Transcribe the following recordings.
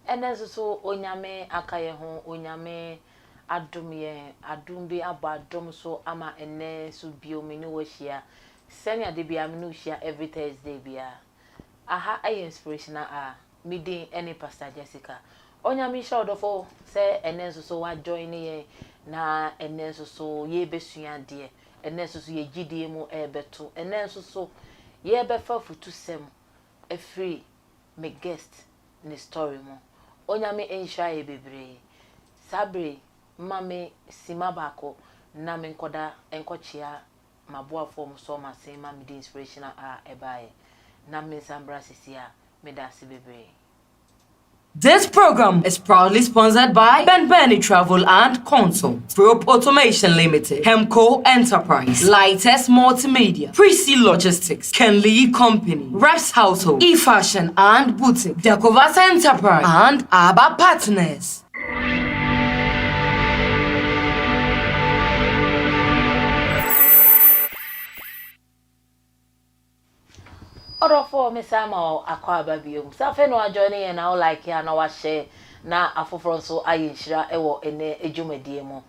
Ene so onyame akaye ho onyame adom ye adom bi abadom so ama ene so biom ni wo hia senia de bia me no hia every Thursday bia aha aye inspirational meeting any Pastor Jessica onyame sha odofo se ene so wa join ye na ene so ye besua de ene so ye gidie mu ebeto ene so ye befa futu sem a free me guest ni story mu onyame enhwa ye bebre sabre mame simabako na me nkoda enkochia maboafo mu so ma se ma me inspirational ebae na me sambra sisia me da se bebre. This program is proudly sponsored by Ben Travel and Console, Rope Automation Limited, Hemco Enterprise, Lightest Multimedia, Prissy Logistics, Ken Lee Company, Reps Household, E-Fashion and Boutique, Decovas Enterprise, and ABBA Partners. Orofo mesama akwa babiom safe no adjoining and now like ya na wa share na afoforo so ayinhira ewo ene ejumedie mu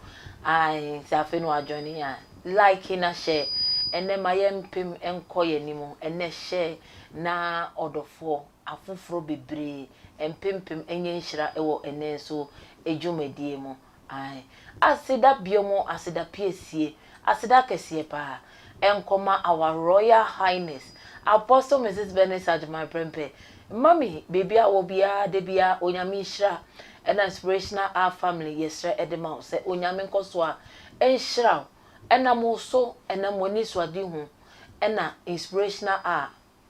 ai safe no adjoining ya like na share ene mayempem enkoye nimu ene share na odofo afoforo bebre empempem enye nhira ewo ene so ejumedie mu ai asida biomo asida piesie asida kesie pa enkoma our Royal Highness Apostle Mrs. Benesaj my prempe. Mommy, baby, I will be a debia, Onyamishra, and Inspirational our family, yesra edema, say Onyamin Koswa, and shroud, and I'm also, and I'm Moniswa Dihu, and Inspirational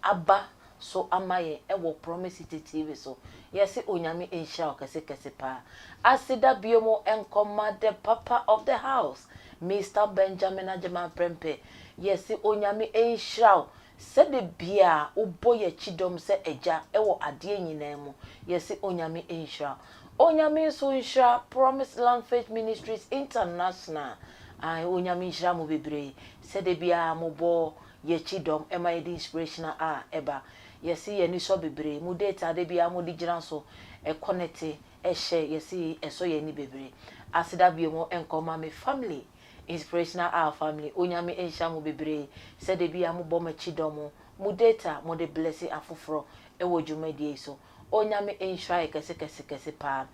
Abba, so am I, will promise it TV so. Yes, Onyami in shroud, Casepa. I said that Biomo and command the papa of the house, Mr. Benjamin Ajama prempe. Yes, Onyami in shroud. Said the bia uboye chidom se eja ewo adie nyina mu yesi onyame insha onyame so insha Promise Land Faith Ministries International ai onyame insha mo bebre said the bia mo bo ye chidom e ma ye inspirational eba yesi ye ni so bebre mu data de bia mo digina so e connect e share yesi eso ye ni bebre asida bia mo enkoma me family Inspirational our family onyame ensha mo bebre said de bia mo bom chidomo mu data mo de blessing afoforo e wo dwumadie so onyame ensha kese pa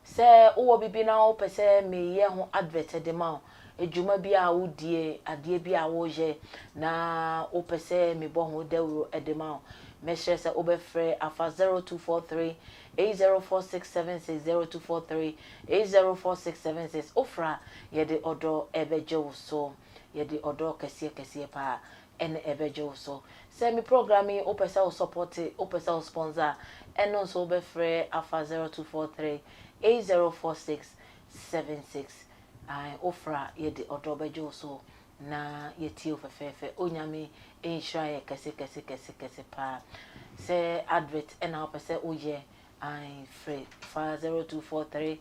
se wo bibi na wo pese me ye ho advert de ma edwuma bia wo die ade bia wo je na wo pese me bo ho dawro edema me share se obefre afa 0243 804676 0243 804676 ofra ye de odo ebejo so ye de odo kese pa en ebejo so se mi programming opesa o support opesa o sponsor eno so obefre afa 0243 804676 ai ofra ye de odo bejo so na ye ti ofefefe onyame insure ye kese pa se advert ena opesa oye I free 0243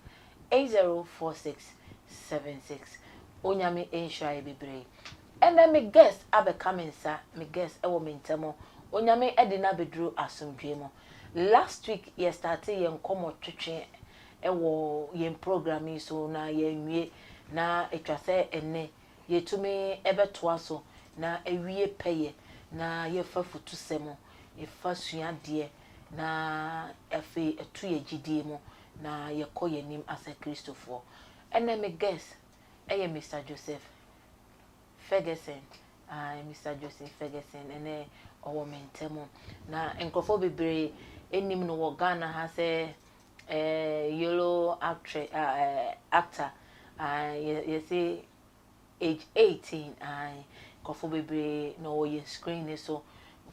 804676 onyame ensure bebre and then me guest abe coming sir me guest e wo mentamo onyame edina bedru asomdwemo last week ye started ye nkomo twetwe e wo ye programming so na ye nwie na etwase enne ye tumi ebetoa so na ewie peye na ye fa futu semo ye fa suade na efe etu ye gidie mu na ye koye nim asa Christopher ene me guess eye Mr. Joseph Fergusson Mr. Joseph Fergusson ene owo mentemo na enkrofo bebre enim no wo Ghana ha se yellow actor you see age 18 enkrofo bebre no ye screen so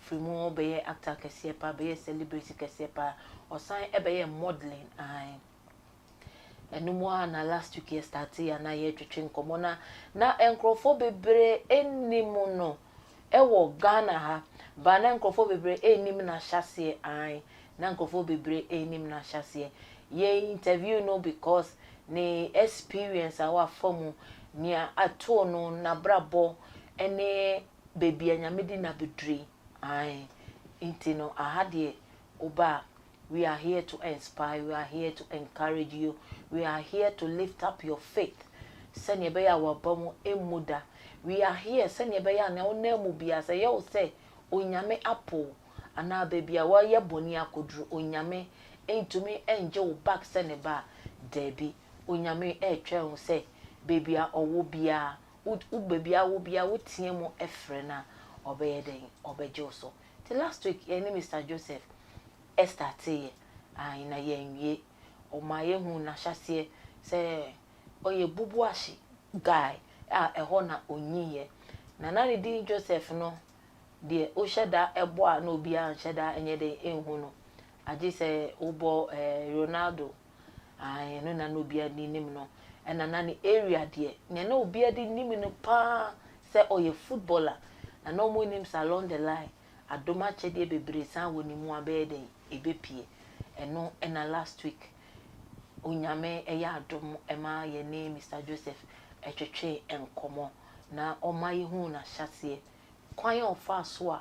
Frimo be actor kese pa be celebrity kese pa osan e be modeling enumwa na last week ye started na ye twetwe nkomo na enkrofo bebre enimu no ewo Ghana ha ba na enkrofo bebre enim na hyase na enkrofo bebre enim na hyase ye interview no because ni experience our form ni ato no na brabo ene baby anyamedi na bedri intino ahade oba We are here to inspire, we are here to encourage you, we are here to lift up your faith. Send beya wabamu emuda. We are here, send beya na onemu biya say yo say onyame apple ana baby a wa ye boni akodru onyame entumi enje wo back send ba debi onyame twa say baby a owo bia u baby a wo bia wo tie mu efre na obeye den obeje so. The last week any Mr. Joseph estate ai na yenwie o ma ye hu na hyase say oye bubu ashi guy a eho na onyiye na na di Joseph no de o sheda ebo a na obi a sheda enye de enhu no agi say obo Ronaldo ai no na no obi a ni nim no ena na ni area de na obi a di nim no pa say oye footballer na no mo nim along the line adoma chede bebre san woni mu abede ebepie eno ena last week onyame eya adom ema ye ne Mr. Joseph etwetwe enkomo na omaye hu na hyase kwan ofa so a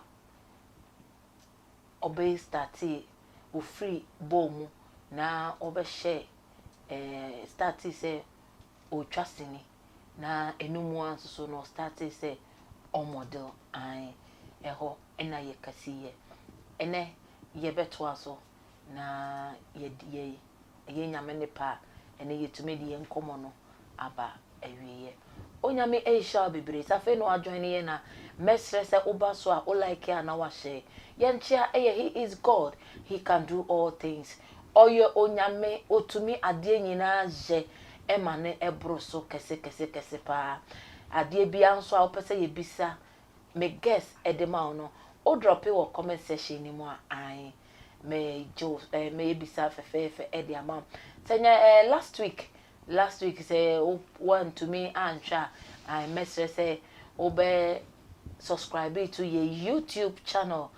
obey starti o free bomu na obehye starti se o twasini na enumu anso no starti se o model ai eho ena ye kasiye ene ye beto aso na ye nyame ne pa ene yetumi de enkomo no aba awiye onyame eisha bebre safe no adjoin ye na mesre se oba so a o like ya na wa share ye nchia he is God, he can do all things. Oyo onyame otumi ade nyina je emane ebro so kese pa ade bia nso a opese ye bisa me guess edema no o drop e wo comment section ni mu a ai me jo me bisa fefe ede amam senya last week say want to me answer I message say obe subscribe to your YouTube channel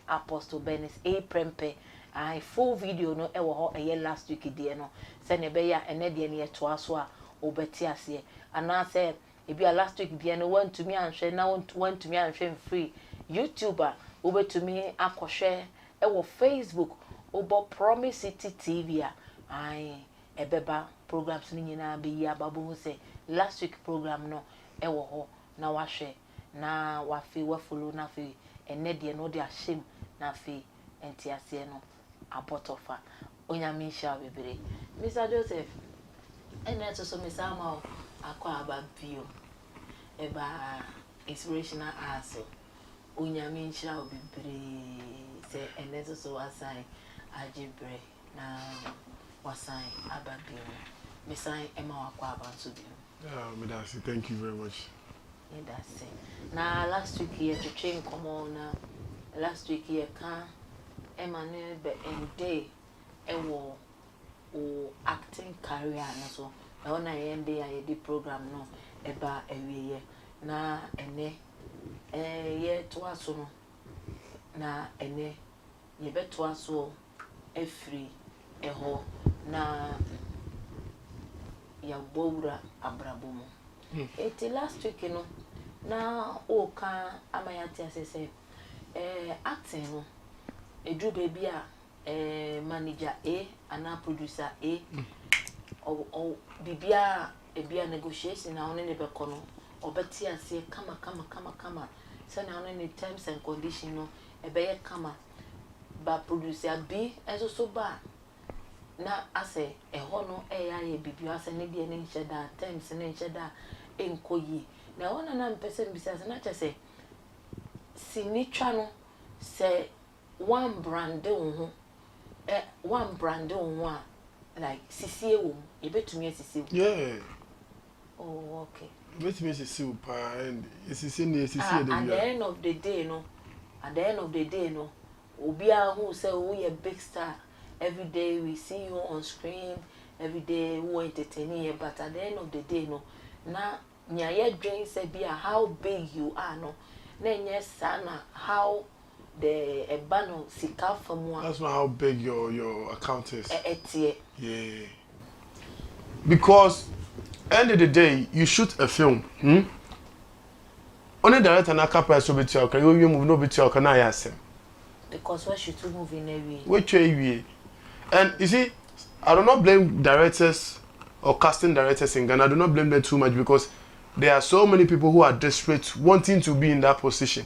Apostle Benis a prempe I full video no ewo ho last week die no senya be ya ene de ne to aso a obeti ase ana say e bia last week die no want to me answer na want to me answer free YouTuber obe to me akohwe ewo Facebook obo Promise City TV ai ebeba programs ni nyina be yi ababu say last week program no ewo ho na wahwe na wafi follow na fi ene de no de ashim na fi entiase no abotofa onyame sha bebere Mr. Joseph ene to so misama akwa abapio eba inspirational aso onyame sha bebere se ene to so asai ajibre na wasai ababio misai ema wakwa abanso bio Medasi, thank you very much. Yeah, that's it. Now last week here to train come on last week here can Emmanuel be in day ewo o acting career na so na ona end day I did program no eba ewie na ene ye to aso no na ene ye beto aso efri eho na ya bowura abrabomo eti last week no na o ka amayati asese acting no edu baby a manager A ana producer A o bibia ebia negotiation na one ne be kono obeti ase kama say na one ne terms and condition no ebeye kama ba producer B enso so ba na ase eho no eya ye bibia ase ne de ne ncheda terms ne ncheda enkoyi na ona na mpese mbisa na chese sinitwa no se one brand ho one brand ho a like sisie wo e betumi sisie Yeah. oh okay Betumi sisie pa and sisie ne sisie de at the end of the day no obi a who say we a big star every day we see you on screen every day we entertain you but at the end of the day no na nyaye dream say be how big you are no na nye sana how the ebano sika famwa. That's not how big your account is. Yeah. Because end of the day you shoot a film only director na capable so beti o kan you move no beti o kan na yasem Because what should move in every. Which way? And you see, I do not blame directors or casting directors in Ghana. I do not blame them too much because there are so many people who are desperate, wanting to be in that position.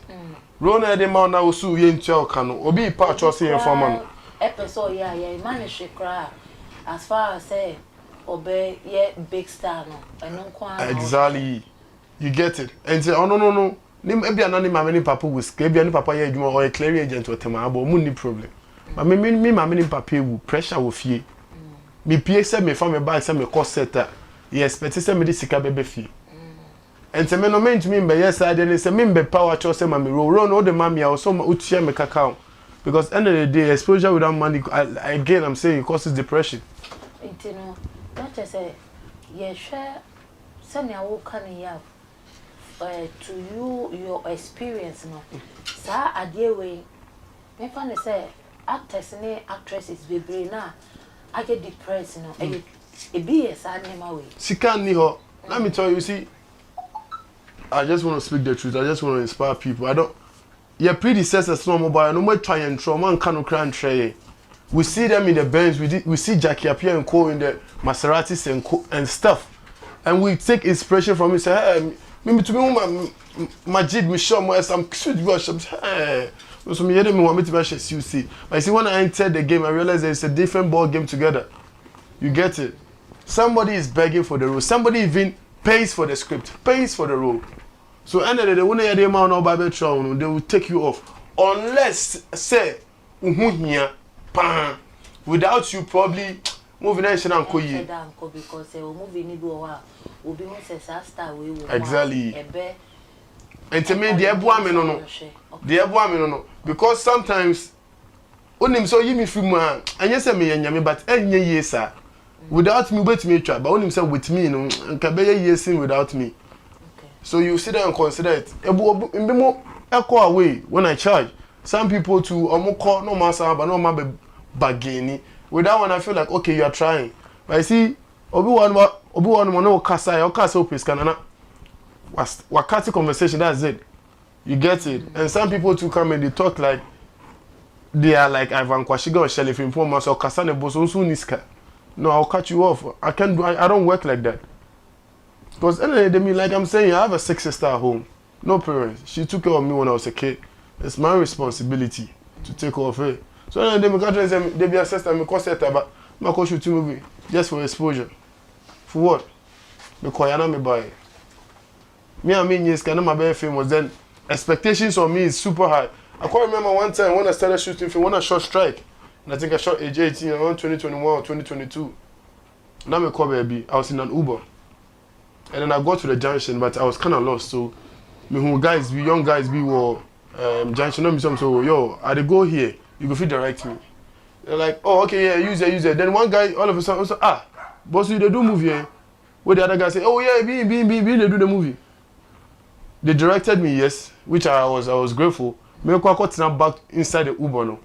Rona de man now so ye ntia okano. Obi pa cho say informa no. Episode yeah, manage cry. As far as say obey yeah big star no. Exactly. You get it. And say, oh no. Nim ebi anani mama ni papa with ebi ani papa ye adwuma or a clear agent or tema abo mu ni problem. But me mama ni papa wu pressure wo fie. Me pie say me fa me bag say me cost setter. Ye expect say me di sika bebe fie. And say me no mean to me be yes I dey say me be power cho say mama roll no the mama ya so utia me kakao. Because end of the day exposure without money again I'm saying it causes depression. You know, not just say ye share send ya wo kan ya to you your experience no sa ade we me fa say actors and actresses bebre na I get depressed no e be yes anema we sika ni ho let me tell you see I just want to speak the truth I just want to inspire people I don't your predecessors no mobile no more try and trauma and cannot cry and try we see them in the Benz we see Jackie appear and co in the Maseratis and stuff and we take inspiration from it say hey me to me Majid me show me some sweet worship hey so me hear me want me to be you see but see when I entered the game I realized it's a different ball game together you get it somebody is begging for the role somebody even pays for the script pays for the role so end of the day when you hear man no Bible trial they will take you off unless say here without you probably moving nation and ko yi because movie ni bi o obi won say star we wo exactly and to me the eboa me no because sometimes onim so yimi film a anya say me nyame but anya yesa without me wait me try but onim say with me no nka be yesin without me okay so you sit there and consider it mbimo echo away when I charge some people to omoko no master but no ma bageni with that one I feel like okay you are trying but I see obi one no kasa opis kanana wakati conversation that's it you get it and some people too come and they talk like they are like Ivan Kwashiga or Shelley from Poma so kasa ne boso so niska no I'll cut you off I don't work like that because anyway they mean like I'm saying I have a 6 sister at home no parents she took care of me when I was a kid it's my responsibility to take care of her so then they me say they be a sister me cause set but me go shoot movie just for exposure for what because I me buy me and me yes can my be famous then expectations on me is super high I can't remember one time when I started shooting film when I shot strike and I think I shot age 18 around 2021 or 2022 now me call baby I was in an Uber and then I got to the junction but I was kind of lost so me who guys we young guys we were junction no me some so yo I dey go here you go fit direct me they're like oh okay yeah use it then one guy all of a sudden also boss you dey do movie where the other guy say oh yeah be they do the movie they directed me yes which I was grateful me kwa got back inside the Uber no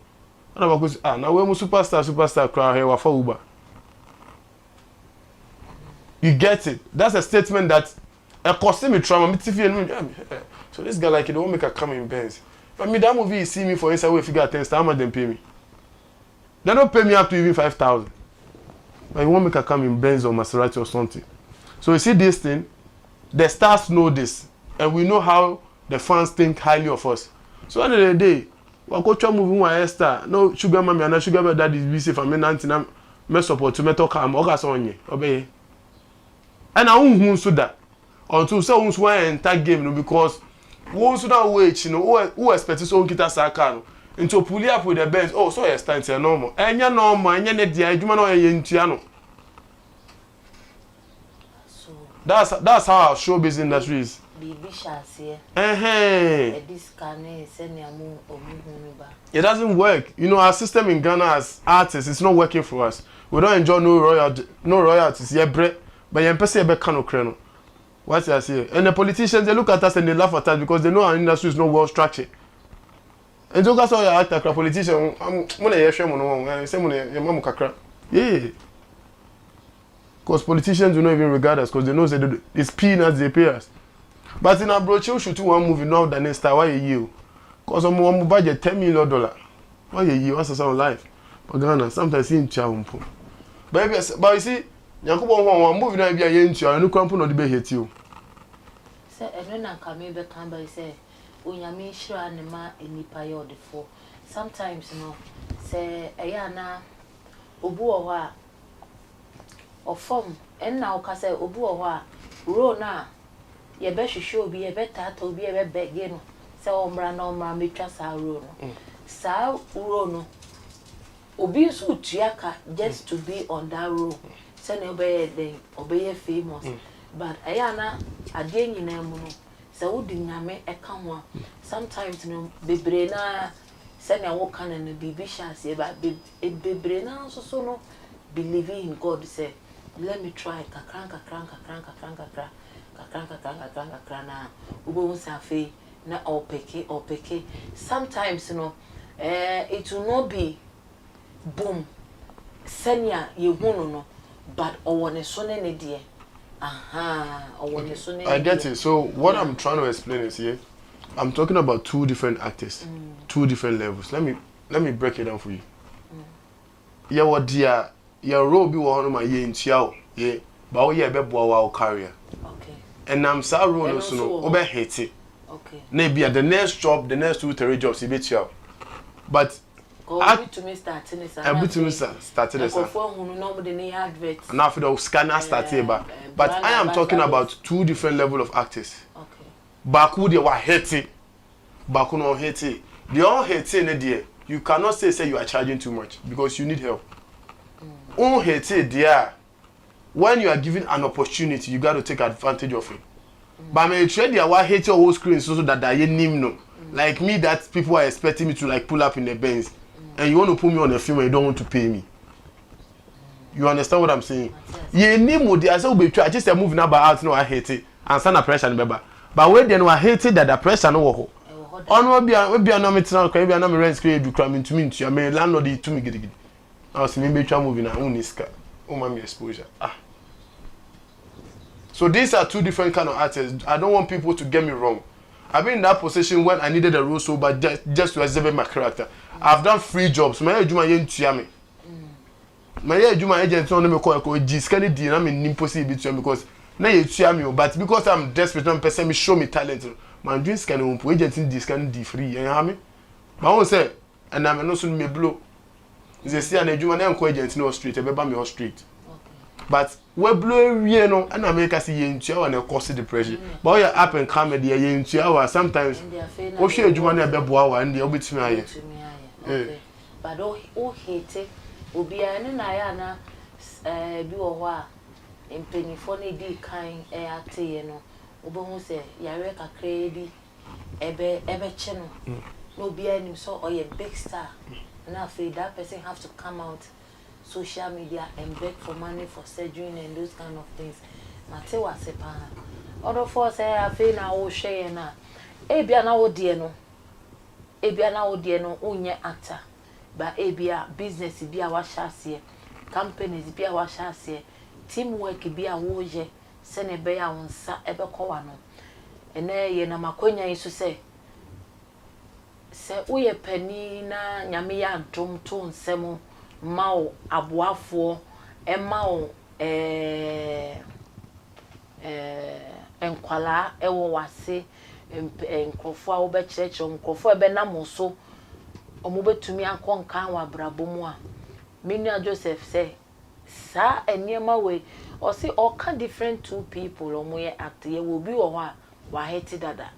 and I was now we mo superstar crowd here for Uber you get it that's a statement that cost me trauma me so this guy like he don't make a come in Benz but me that movie see me for inside we figure 10 how much them pay me they don't pay me up to even 5,000 but you won't make a come in Benz or Maserati or something so you see this thing the stars know this and we know how the fans think highly of us so at the end of the day we go try movie one star no sugar mommy and sugar daddy be safe and me nanti me support to me talk am oga so onye obey and I won't so that until so won't enter game no because once that wait you know who expect so kita saka no into pull up with the Benz oh so you stand here normal enya ne dia adwuma na ye ntua no so that's how our showbiz industry is it doesn't work you know our system in Ghana as artists it's not working for us we don't enjoy no royalties yeah bre but you person be can no what I say and the politicians they look at us and they laugh at us because they know our industry is not well structured and so that's why I act like a politician I'm when I hear no say your mama kakra yeah because politicians do not even regard us because they know that it's peanuts they pay us but in our brochure shoot one movie now the next time why you because I'm budget $10 million Why you want some life? But Ghana sometimes in Champo. Baby, but you see, Yakubo one movie na be a into and no cramp no be hate you. Say and na come be can by say onyame hira ne ma enipa ye odefo. Sometimes no say eya na obu o ho a ofom en na o ka say obu o ho a ro na ye be hwehwe obi ye be tata obi ye be bege no say omra na omra metwa sa ro no sa ro no obi so tuaka just to be on that road say na obey famous but ayana ade nyina mu no say wodi nyame eka ho sometimes no bebre na say na wo kan na bibi chance e ba bebre na so no believing in God say let me try kakranka na ubo safe na opeke sometimes it will not be boom senya ye hunu no but owone so ne de owone so ne. I get it. So what I'm trying to explain is here I'm talking about two different actors, two different levels. Let me break it down for you. Yeah, what dear your role be one of my ye in chiao, yeah, but we have a boa career. Okay. And I'm sorry, no, so no, over hate it. Okay. Maybe at the next job, the next 2-3 jobs, you bet you. But to me starting this. I to me started this. And after the scanner started, but I am talking about two different levels of actors. Okay. Baku they were hating, Baku no hating. They all hating there. You cannot say you are charging too much because you need help. Hating there. When you are given an opportunity, you got to take advantage of it. But me trade there why hate your whole screen so that I name no. Like me that people are expecting me to like pull up in the Benz. And you want to put me on a film and you don't want to pay me. You understand what I'm saying? Ye name would I say be I just a moving about out no I hate it and stand a pressure remember. But when then I hate it that the pressure no wo. On will be a no meeting can be a no rent screen do cram into me to your landlord to me gidi. I was maybe try moving na uniska. Oh my exposure. So these are two different kind of artists. I don't want people to get me wrong. I've been in that position when I needed a role so but just to exhibit my character. I've done 3 jobs. My Juma yen tuame. My Juma agent on me call G scanny D and I'm impossible because now you tuame but because I'm desperate one person me show me talent. My dream scanning agent in this scanning D free and have me. My own say and I'm not soon me blow. They say an Juma name call agent no street, a baby me street. But we blow you know and America see yen tua and cause depression. But you up and come there yen tua sometimes. O share Juma na be boa and the obit me. Okay. But oh hate obi ane na ya na bi wo ho a empenifo na di kan ate no obohu se yare kakra di ebe che no no obi anim so oye big star na after that person have to come out social media and beg for money for surgery and those kind of things mate wa se pa other for say after na wo hwe na ebia na wo de no unye actor but ebia business bi a wa hyase companies bi a wa hyase teamwork bi a wo je se ne be ya wonsa ebe kowa no ene ye na makonya yiso se uye pani na nyame ya dom to nsemo mawo aboafo emao enkwala ewo wase enkrofo a wo be kyerɛkyerɛ enkrofo ebe na moso omo betumi akonkan wa brabomu a menua Joseph say sa eniema we or say all can different two people omo ye act ye will be wo a wa heti dada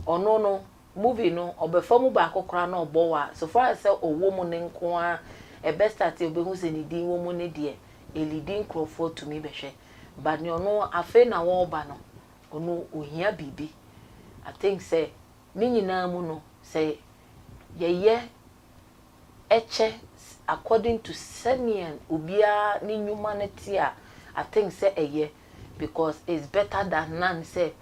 ono no movie no obefamu ba akokora na obo wa so far as owo mu ne nko a e best start obehu se ni din wo mu ne de e leading enkrofo to me behwe but no no afa na wo ba no ono ohia bibi I think say ni nyina mu no say ye eche according to Senian ubia ni humanity a I think say eye because it's better than none say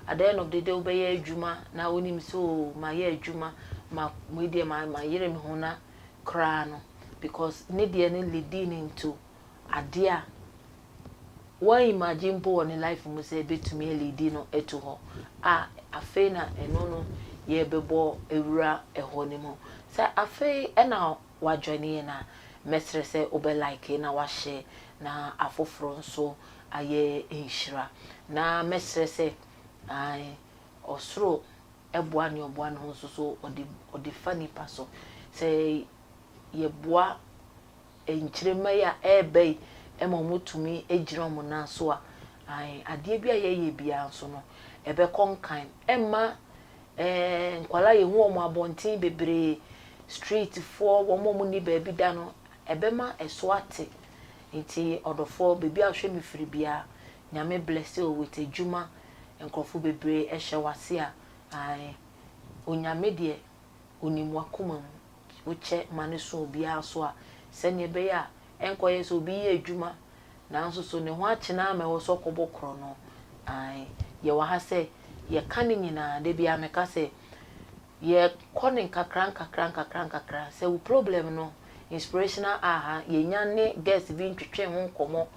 at the end of the day obey adwuma na onim so my adwuma ma media my yere me hona kra no because need the leading into adia why imagine po on life mu say betumi lead no eto ho afena eno no ye bebo ewura eho ne mo sa afi e na wa join na mesre se obe like na wa share na afoforo nso aye enhira na mesre se ai osro eboa ne oboa no nso so odi fani paso se ye boa enchirema ya ebe emomutumi ejira mo na so a ai ade bia ye bia nso no ebe konkan emma nkwala ye hu omo abontin bebre street for wo mo ni baby da no ebe ma eso ate nti odofo bebi a hwe mi firi bia nyame bless you with ejuma enkrofo bebre ehye wase a ai onyame de onimwa kuma uche maneso bia so a sene be ya enkoye so bi ye ejuma na nso so ne ho akena ma wo so kobokro no ai ye wa ha se ye kane nyina de bia meka se ye konin kakran se wo problem no inspirational aha ye nyane guest bi ntwetwe ho nkomo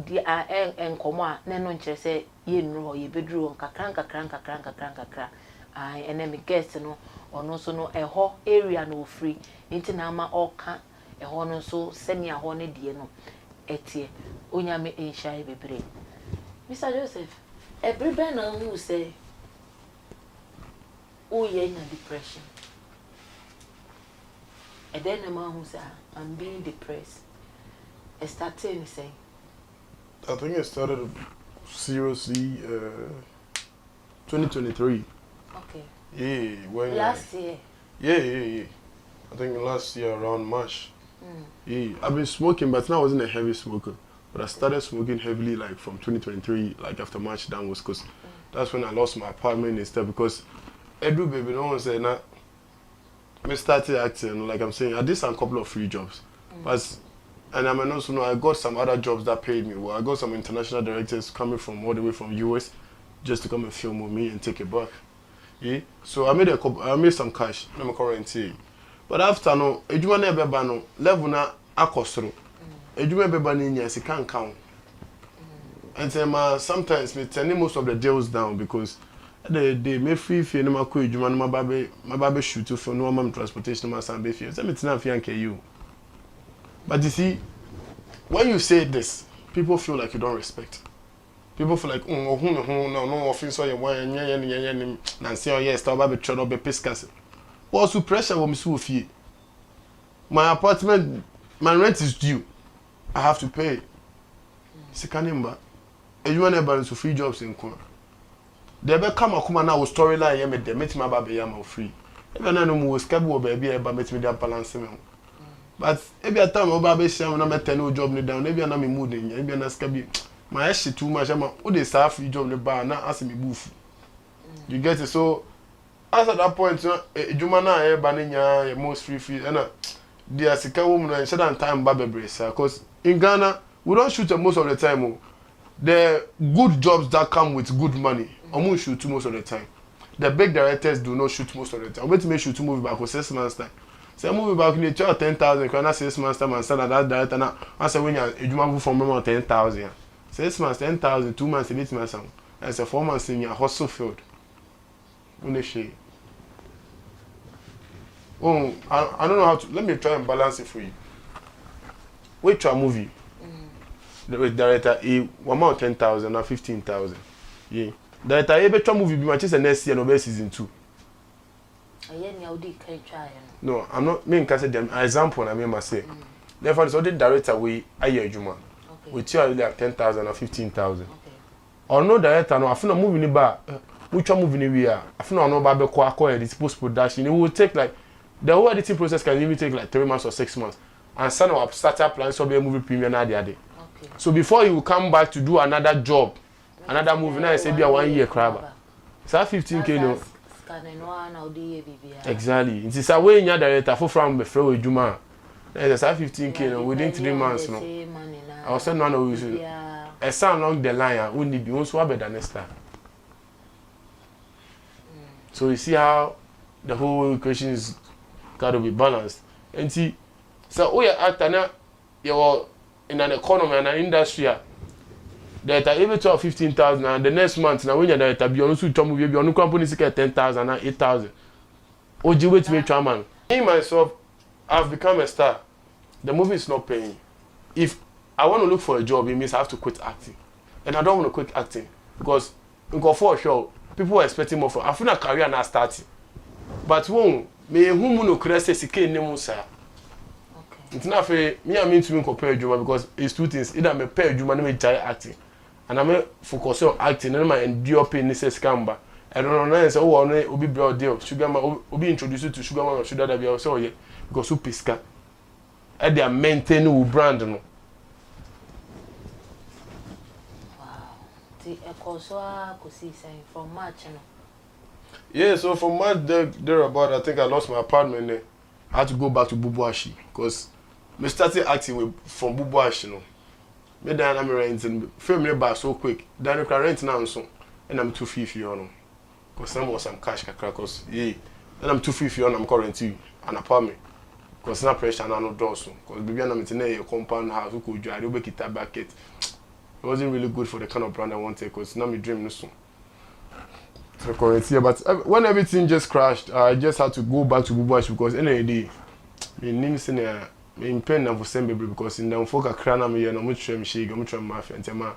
di a enkomo a ne no nkire se ye nru ye beduru kakran ai enemy guest no ono so no eho area no free nti na ama oka eho no so senia ho ne die no etie onyame enhia bebre Mr. Joseph everybody now who say oh yeah na depression and then the man who say I'm being depressed I started saying I think it started seriously 2023. okay. Yeah, when last year. Yeah. I think last year around March. Yeah, I've been smoking, but now I wasn't a heavy smoker. But I started smoking heavily like from 2023, like after March downwards, because that's when I lost my apartment and stuff. Because Edu baby, no one said that. I started acting, like I'm saying, I did some couple of free jobs, and I mean also know I got some other jobs that paid me well. I got some international directors coming from all the way from US, just to come and film with me and take it back. Yeah, so I made some cash. I'm currently, but after no, ejuma na beba no level na akosoro. Ejuma beba ni nyasi can count. And sometimes me turning most of the deals down because they me free fee no makọ ejuma no my baby shoot for no mam transportation no san be fee. Say me tina fee anke you. But you see, when you say this, people feel like you don't respect. People feel like no offense so you wan na say oh yes stop be try no be piscas. Also pressure wo me so fee. My apartment, my rent is due. I have to pay. Sikanimba. And you want to free jobs in Kona. They be come akuma na storyline ye me de metima ba be yam free. Even na no mo schedule baby e ba metimi dey balance me. But ebi atam oba be sham na meta no job ni down. Ebi na me mood nya. Ebi na schedule. My shit too much am o dey serve free job ni ba na as me boof. You get it? So as at that point ejuma na e ba ni nya ye most free and the asika woman and shut down time ba bebre because in Ghana we don't shoot most of the time. The good jobs that come with good money, I shoot most of the time. The big directors do not shoot most of the time. Wait to make shoot to movie back for 6 months time. Say movie back in the 10,000, can I 6 months time and send that director now? I say when you move from me 10,000. 6 months, 10,000, 2 months, 8 months. I say 4 months in your hustle field. Oh, I don't know how to. Let me try and balance it for you. Wait to a movie. The director, he 10,000 or 15,000. Yeah. Director, he better movie be much next year no be season 2. No, I'm not. Me can say them example. I must say. Therefore, so the director we aye juma. We tell you like 10,000 or 15,000. Okay. Or no director no. I feel no movie ni ba. Which one movie ni we are? I feel no ba be ko edit post production. It will take like the whole editing process can even take like 3 months or 6 months. And some of startup plans so be a movie premiere na the day. So before you come back to do another job, another movie, now I say be a 1 year crab. It's 15K no. Exactly. It's a way in your director for from the flow with Juma. It's 15K no within 3 months no. I was saying one of you. A sound along the line wouldn't be one so better than next time. So you see how the whole equation is got to be balanced. And see, so we are actor now. You in an economy and an industry, Data every 12 15,000 and the next month now when you data be on so tom we be on company seek 10,000 and 8,000. Oji wait me man. Me myself I've become a star. The movie is not paying. If I want to look for a job, it means I have to quit acting. And I don't want to quit acting because for sure people are expecting more from I feel a career now starting. But won me who no crese sike nemu sa. It's not fair. Me I mean to me compare Juma because it's two things. Either me pay Juma and me try acting, and I me focus on acting and I endure pain necessary scamba. I don't know. Say oh, no, obi broad deal. Sugar man, obi introduce you to sugar man or sugar that be also yeah because who piska. And they are maintaining who brand no. Wow. The Ekoswa Kusi saying from March no. Yeah, so from March there about I think I lost my apartment there. I had to go back to Bubuashi because me started acting from Bubuashi, you know. Me then I'm renting, film me back so quick. Then I can rent now so, and I'm 250, you know. Because some cash cause yeah. And I'm 250 and I'm currently an apartment. Because no pressure and no door so. Because baby I'm in a compound house who could drive, you it a bucket. It wasn't really good for the kind of brand I wanted because now my dream no so. So currently, but when everything just crashed, I just had to go back to Bubuashi because any day, my name is in pen and for same baby because in the folk crana me and I'm not sure I'm trying my friend tema.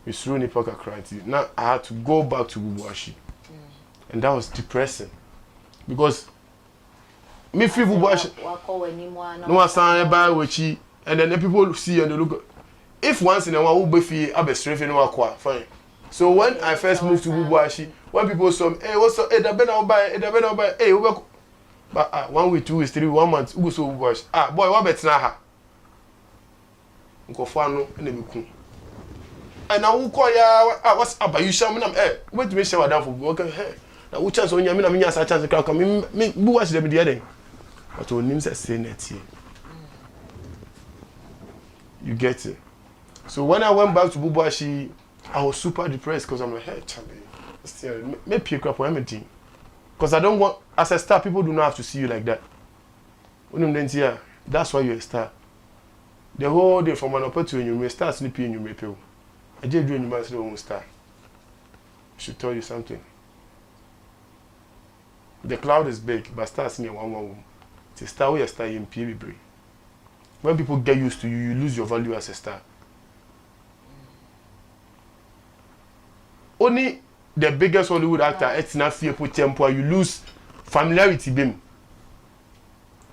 We threw ni poker crying. Now I had to go back to Bubuashi, and that was depressing because me feel Bubuashi. No one sign by which and then the people see and they look. If once in a while we be feel I be straight in our fine. So when I first moved to Bubuashi, when people saw me, hey, what's up? Hey, that better buy. Hey, but 1 week, 2 weeks, 3 1 month, who so Bubuashi? Ah, boy, what better now? Uncle Fano and the Buku. And now who call ya? What's up? You show me, hey, wait to me show down for work. Hey, now who chance on you? I mean, a chance to come. Me Bubuashi them the other. But when names are saying that here, you get it. So when I went back to Bubuashi, I was super depressed because I'm like, hey, Charlie, still, maybe pick up what I'm doing. Because I don't want, as a star, people do not have to see you like that. That's why you're a star. The whole day from an opportunity, you may start sleeping in your maple. I just do in your star. I should tell you something. The cloud is big, but stars near one. It's a star where you star in PB. When people get used to you, you lose your value as a star. Only the biggest Hollywood actor, it's not fear put tempo, you lose familiarity bim.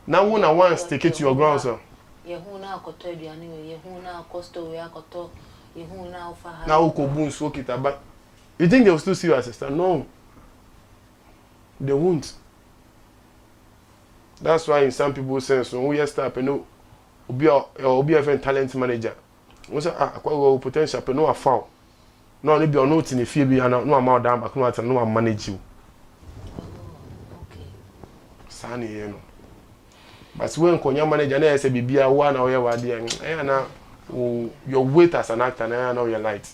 Now when I want to take it to your ground, sir. Now Kobun soak it about. You think they will still see you as a star? No. They won't. That's why in some people's sense, when we start, you know, be a talent manager. We say, quite potential, but no, I found. No, maybe you're not in the field, and no amount down, but no one manage you. Okay. Sunny, you know. But when Konya manager, I say, be a 1 hour, and now your weight as an actor, and I know your light.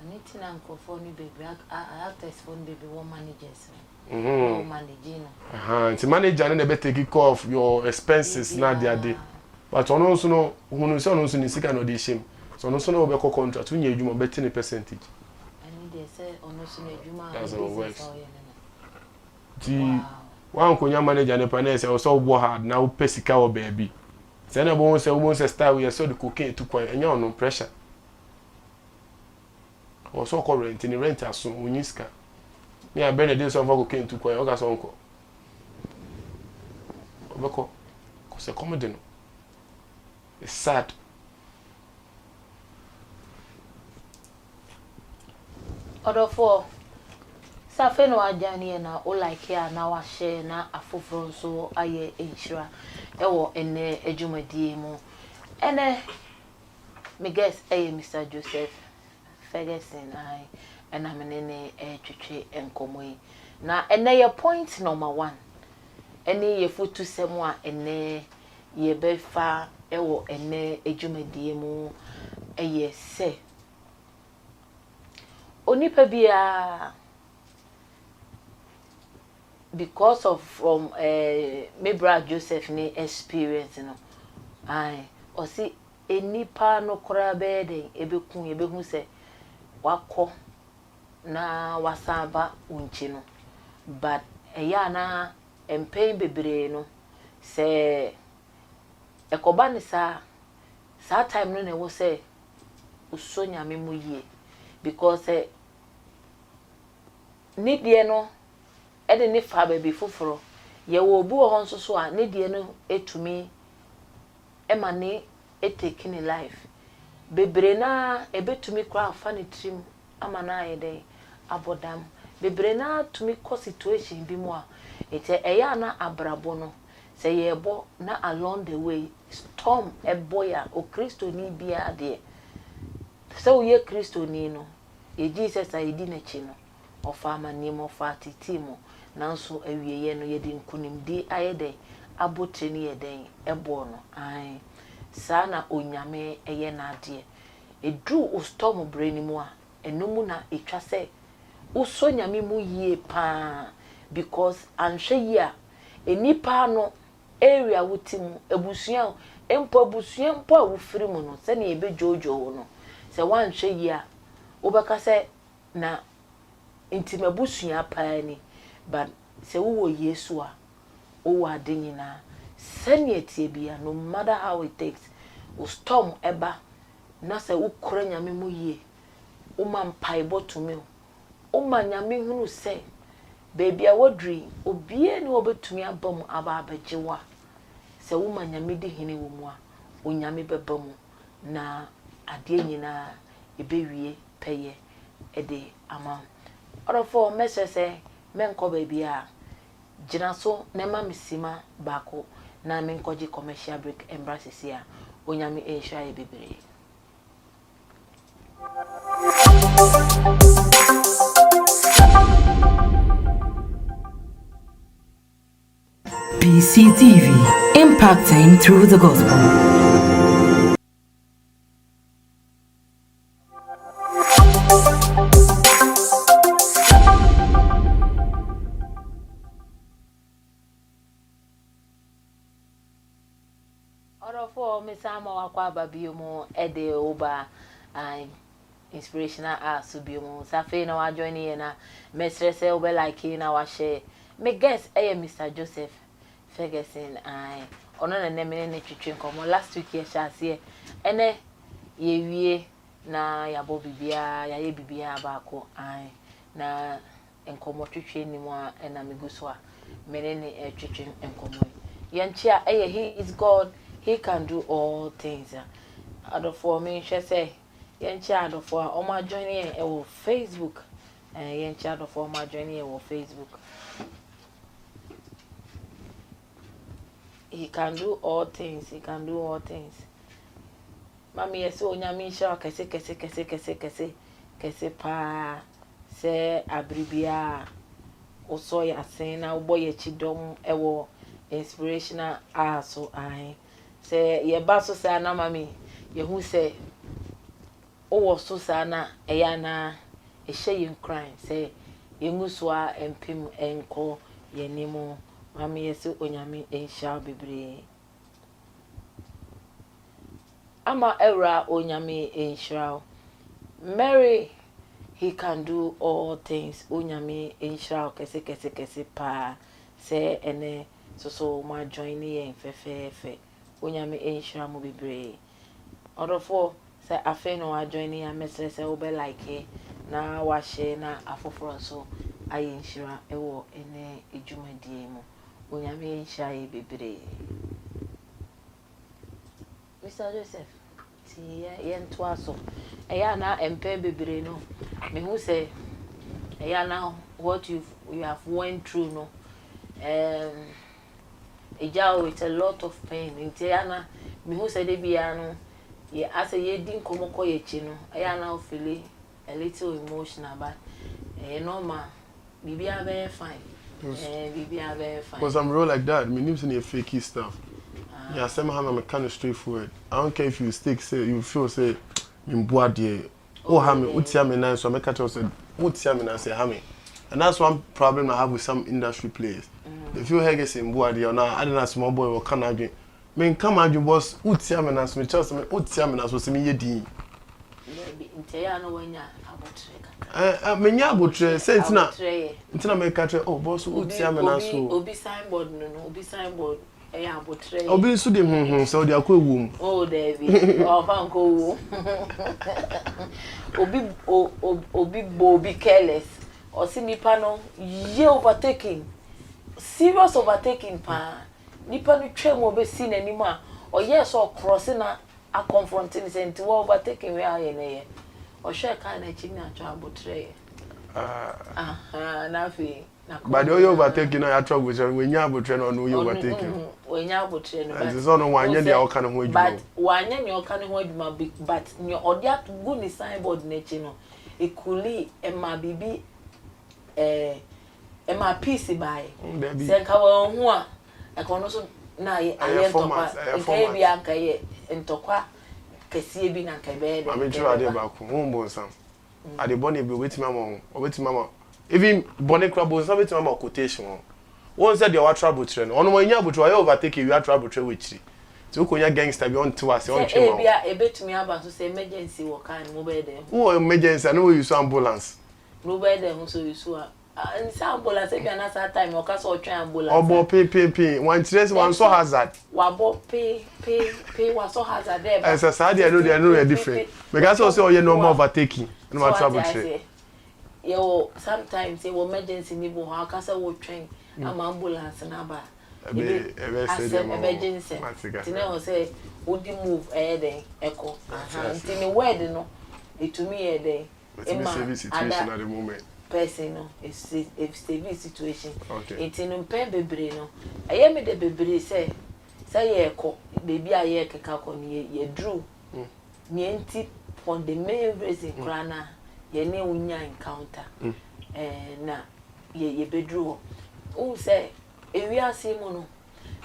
I need to know for me, baby. I have to phone baby, one managers. No managing. It's manager, and they better take care of your expenses, not their day. But on also know, who knows, on also in sick and audition. So, no sooner over contract, when you bet any percentage. That's how it works. One Konya manager and a panel also war hard now, Pessica or baby. Then I won't say, once a star, we saw the cocaine to quiet and you're no pressure. Or so called rent in the rent as soon when you scar. Me, I better do some cocaine to quiet, August uncle. Because a comedy. It's sad. Order for Safeno Ajani na o like here na wa share na afoforo so aye enhira ewo ene ejumadi mu ene me guess Mr. Joseph Ferguson I and I'm nene twetwe enkomo yi na ene ye point number 1 ene ye fotu semu a ene ye befa ewo ene ejumadi mu eye se onipa bia because of from me brother Joseph ni experience no I o si enipa no kora be den ebekun se wako na wasaba unchi no but eya na empay bebre no se ekoba ni sa time no na wo se uso nyame mu yie because ni die no e de ni fa ba bi foforo ye wo obu ho nso so a ni die no etumi e ma ni e take ni life bebre na ebetumi kra fa ni trim ama na ayede abodam bebre na tumi ko situation bi mu a ete eya na abrabo no se ye bo na along the way storm e boya o Kristo ni bia de se wo ye Kristo ni no ye Jesus ayedi na chi no ofa amani mo fa titi mo nanso awieye no ye de nkunimdi ayede abotre ni ye den ebo no ai sana onyame eye na ade edu o storm brani mu a enumu na etwa se uso nyame mu yie pa because anhwe yi a enipa no area wutimu ebusuan empo a wofiri mu no se na ebejojo no se wanhwe yi a obeka se na intimabusuan pa ni but se wo Yesu a o ade nyina sani etie bia no matter how it takes o storm eba na se ukora nyame mu yie o man paibo tumi o man nyame hunu se baby a wodri obie ni obetumi abam aba abajewa se wo man nyame di hene wo mu a o nyame beba mu na ade nyina ebewie peye ede ama orofo mesese menko baby a gina so na ma misima bako na menkoji commercial break embrace ya onyame ehwa e bebere BCTV, impacting through the gospel. Orofo mesama wakwa babiomo ede oba inspirational arts biomo safe na wa join ye na mesrese obe like na wa share me guess Mr. Joseph Hergurson ono na nemene ne twetwe nkomo last week ye shase ene ye wie na yabo bibia ya ye bibia baako na nkomo twetwe ni mu a na meguso a menene twetwe nkomo yanchia he is God. He can do all things. Adofo me say yenchi adofo o ma join here e Facebook. Yenchi adofo o ma join here e Facebook. He can do all things. He can do all things. Mami yeso onyami sha kese pa se abribia oso ya sen na ubo ye chidom e inspirational so se ye baso sa na mami ye hu se o wo so sa na eya na e hye yin kran se ye nguso a empim enko ye nimu mami yesu onyame ehia bebre ama era onyame ehia Mary he can do all things onyame ehia kese pa se ene so ma join ye fefe onyame ehia mo bebre orofo se afe no wa join ya mesre se obe like na wa share na afoforo so aye nhira ewo ene ejumadi mu onyame ehia ye bebre Mr. Joseph ti ye nto aso eya na empe bebre no me hu se eya na what you have went through no with a lot of pain intiana me who said bia no ye as ye din komoko ye chi no aya na feel a little emotional but normal bibia very fine bibia very fine because I'm real like that me needs any fakey stuff yeah somehow I'm kind of straightforward I don't care if you stick say you feel say me boa de oh ha me utia me na so make catch us utia me na say ha me and that's one problem I have with some industry players. If you Hergurson boy there now, I don't small boy will come again. Men come again boss, utia me na so me just me utia me na so se me yedi. maybe intia no wanya abotre menya abotre say ntina me ka tre oh boss wo tia me na so obi signboard no obi signboard abotre obi nso de so de akọ ewum oh David o fanko wu obi careless or see nipa no ye overtaking serious overtaking pa nipa no twem obesi n'anim a or yes or crossing a confronting sent overtaking we are ye or share kind of chin na twa abotre na fi but the overtaking na trouble with when you abotre no overtaking when you abotre no but it's no one nya dia o kan ho adwuma but one nya o kan ho adwuma but nyo odia go ni signboard na chi no ekuli e ma bibi e ma piece by se nka wo hu a e kono so na ye ntokwa nke bi anka ye ntokwa kese bi na nka be de ami try dey back home bon sam ade boni bi obetima even boni crab bon sam betima quotation one said you are trouble train ono mo nya butu ayo overtake you are trouble train wechiri ti ukonya gangster bi on tiwa se on twema e bia e betumi aba so say emergency wo kan mo be dem who emergency no use ambulance no be dem so use and say ambulance e bia na sa time o ka so twan ambulance obo p one trace one so hazard wa bo p wa so hazard there as a sad I know different because also you normal overtaking no trouble train yo sometimes say emergency ni bo ha ka say wo twan am ambulance na ba emergency tina o say odi move den echo tina word no etumi den service situation at the moment person no if service situation okay tina pen bebre no eye me de bebre say ye ekọ baby aye keka ko ni ye drew ni enti on the main reason krana ye ne unya encounter na ye bedrew o say ewi ase mu no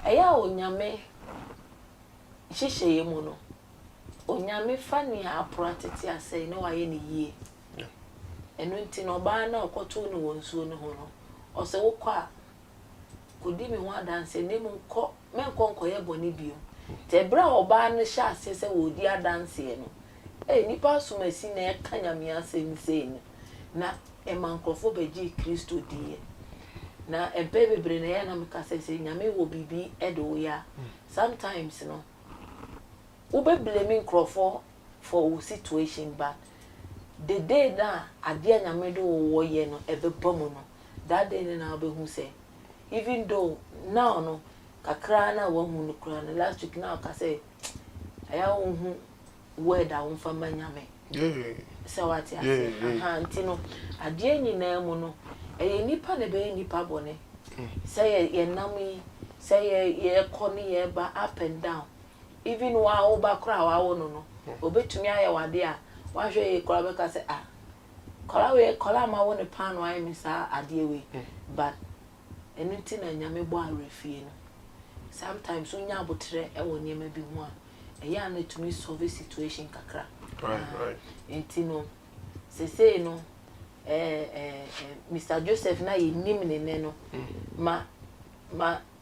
eya onyame hihye ye mu no onyame fani ha protect ase no waye ne yie eno nti no ba na okoto no wonsuo no ho no o se wokwa kodi mi ho adanse ne mu nkọ menko ye boni bio te bra oba no hye ase se wodi adanse no nipa sumasi na e kanyame ase nse ni na e mankrofo beji Kristo die na empe bebre na ya na meka se nyame wo bibi edo ya sometimes no ube blaming crofo for situation but the day na ade nyame do wo ye no ebe bomu no that day na obe hu say even though now no kakra na wo hu no kra na last week na ka say aya wo hu word a wo fa manyame so what ya say ntino ade nyina mu no nipa na be nipa bone say ye nami say ye koni ye ba up and down even wa oba kra wa wo no obetumi aye wade a wa hwe ye kra be ka say kola ma wo ne pan wa mi sa ade we but enti na nyame bo arefie no sometimes unya abotre e wo niam bi ho a ya na tumi solve situation kakra right enti no say no Mr. Joseph na ye nim ne no ma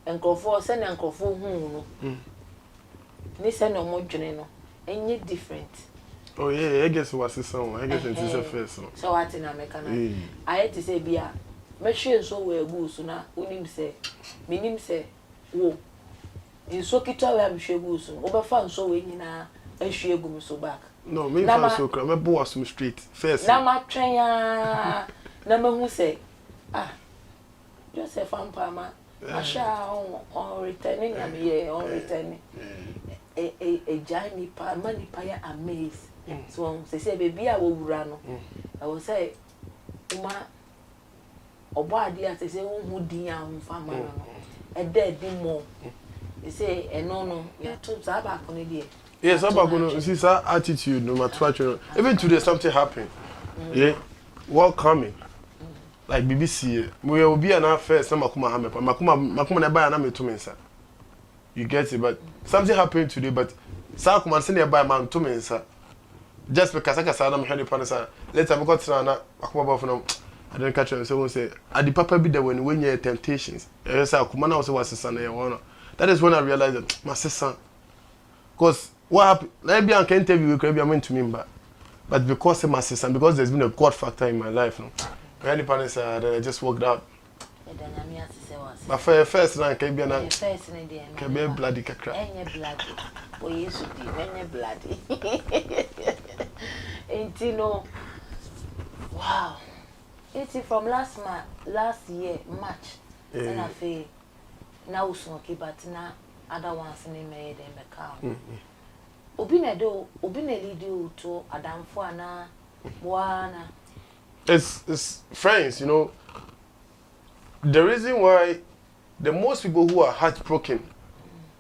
enkrofo se na enkrofo hu no ni se no modwene no enye different oh yeah I guess was the song I guess it's the first one so what in America na I to say bia me hwe so we gu so na onim se minim se wo nso kitwa we am hwe gu so obefa nso we nyina ahwe gu so back no me fa so kra me bo was straight first na ma twen ya na me hu say Joseph Ampama asha on returning am here on returning Johnny pa mani pa ya amaze so say baby a wo wura no I will say uma obo ade a say hu din a mfa ma no e di mo say no ya to za ba ko ne die yes about going see sir attitude no matter even today something happen yeah what coming like BBC we will be an first na makuma ha mepa makuma na ba na meto mensa you get it but something happened today but sa kuma se na ba man to mensa just because aka sa na me hwede pa sa later me got na makuma ba for I don't catch him so say adi papa bi da when you temptations yes akuma na so was sister na ye one that is when I realized that my sister cause what happened let be an interview we could be meant to me But because I'm assistant, because there's been a God factor in my life, no. When the parents then I just walked out. But for first night, can be an can be bloody kakra. Bloody. Oh, you should be when bloody. Ain't you know? Wow. It's from last year, March. And I feel now smoky, but now other ones in made in the car. Obine lead you to Adam Fuana, Buana. It's friends, you know. The reason why the most people who are heartbroken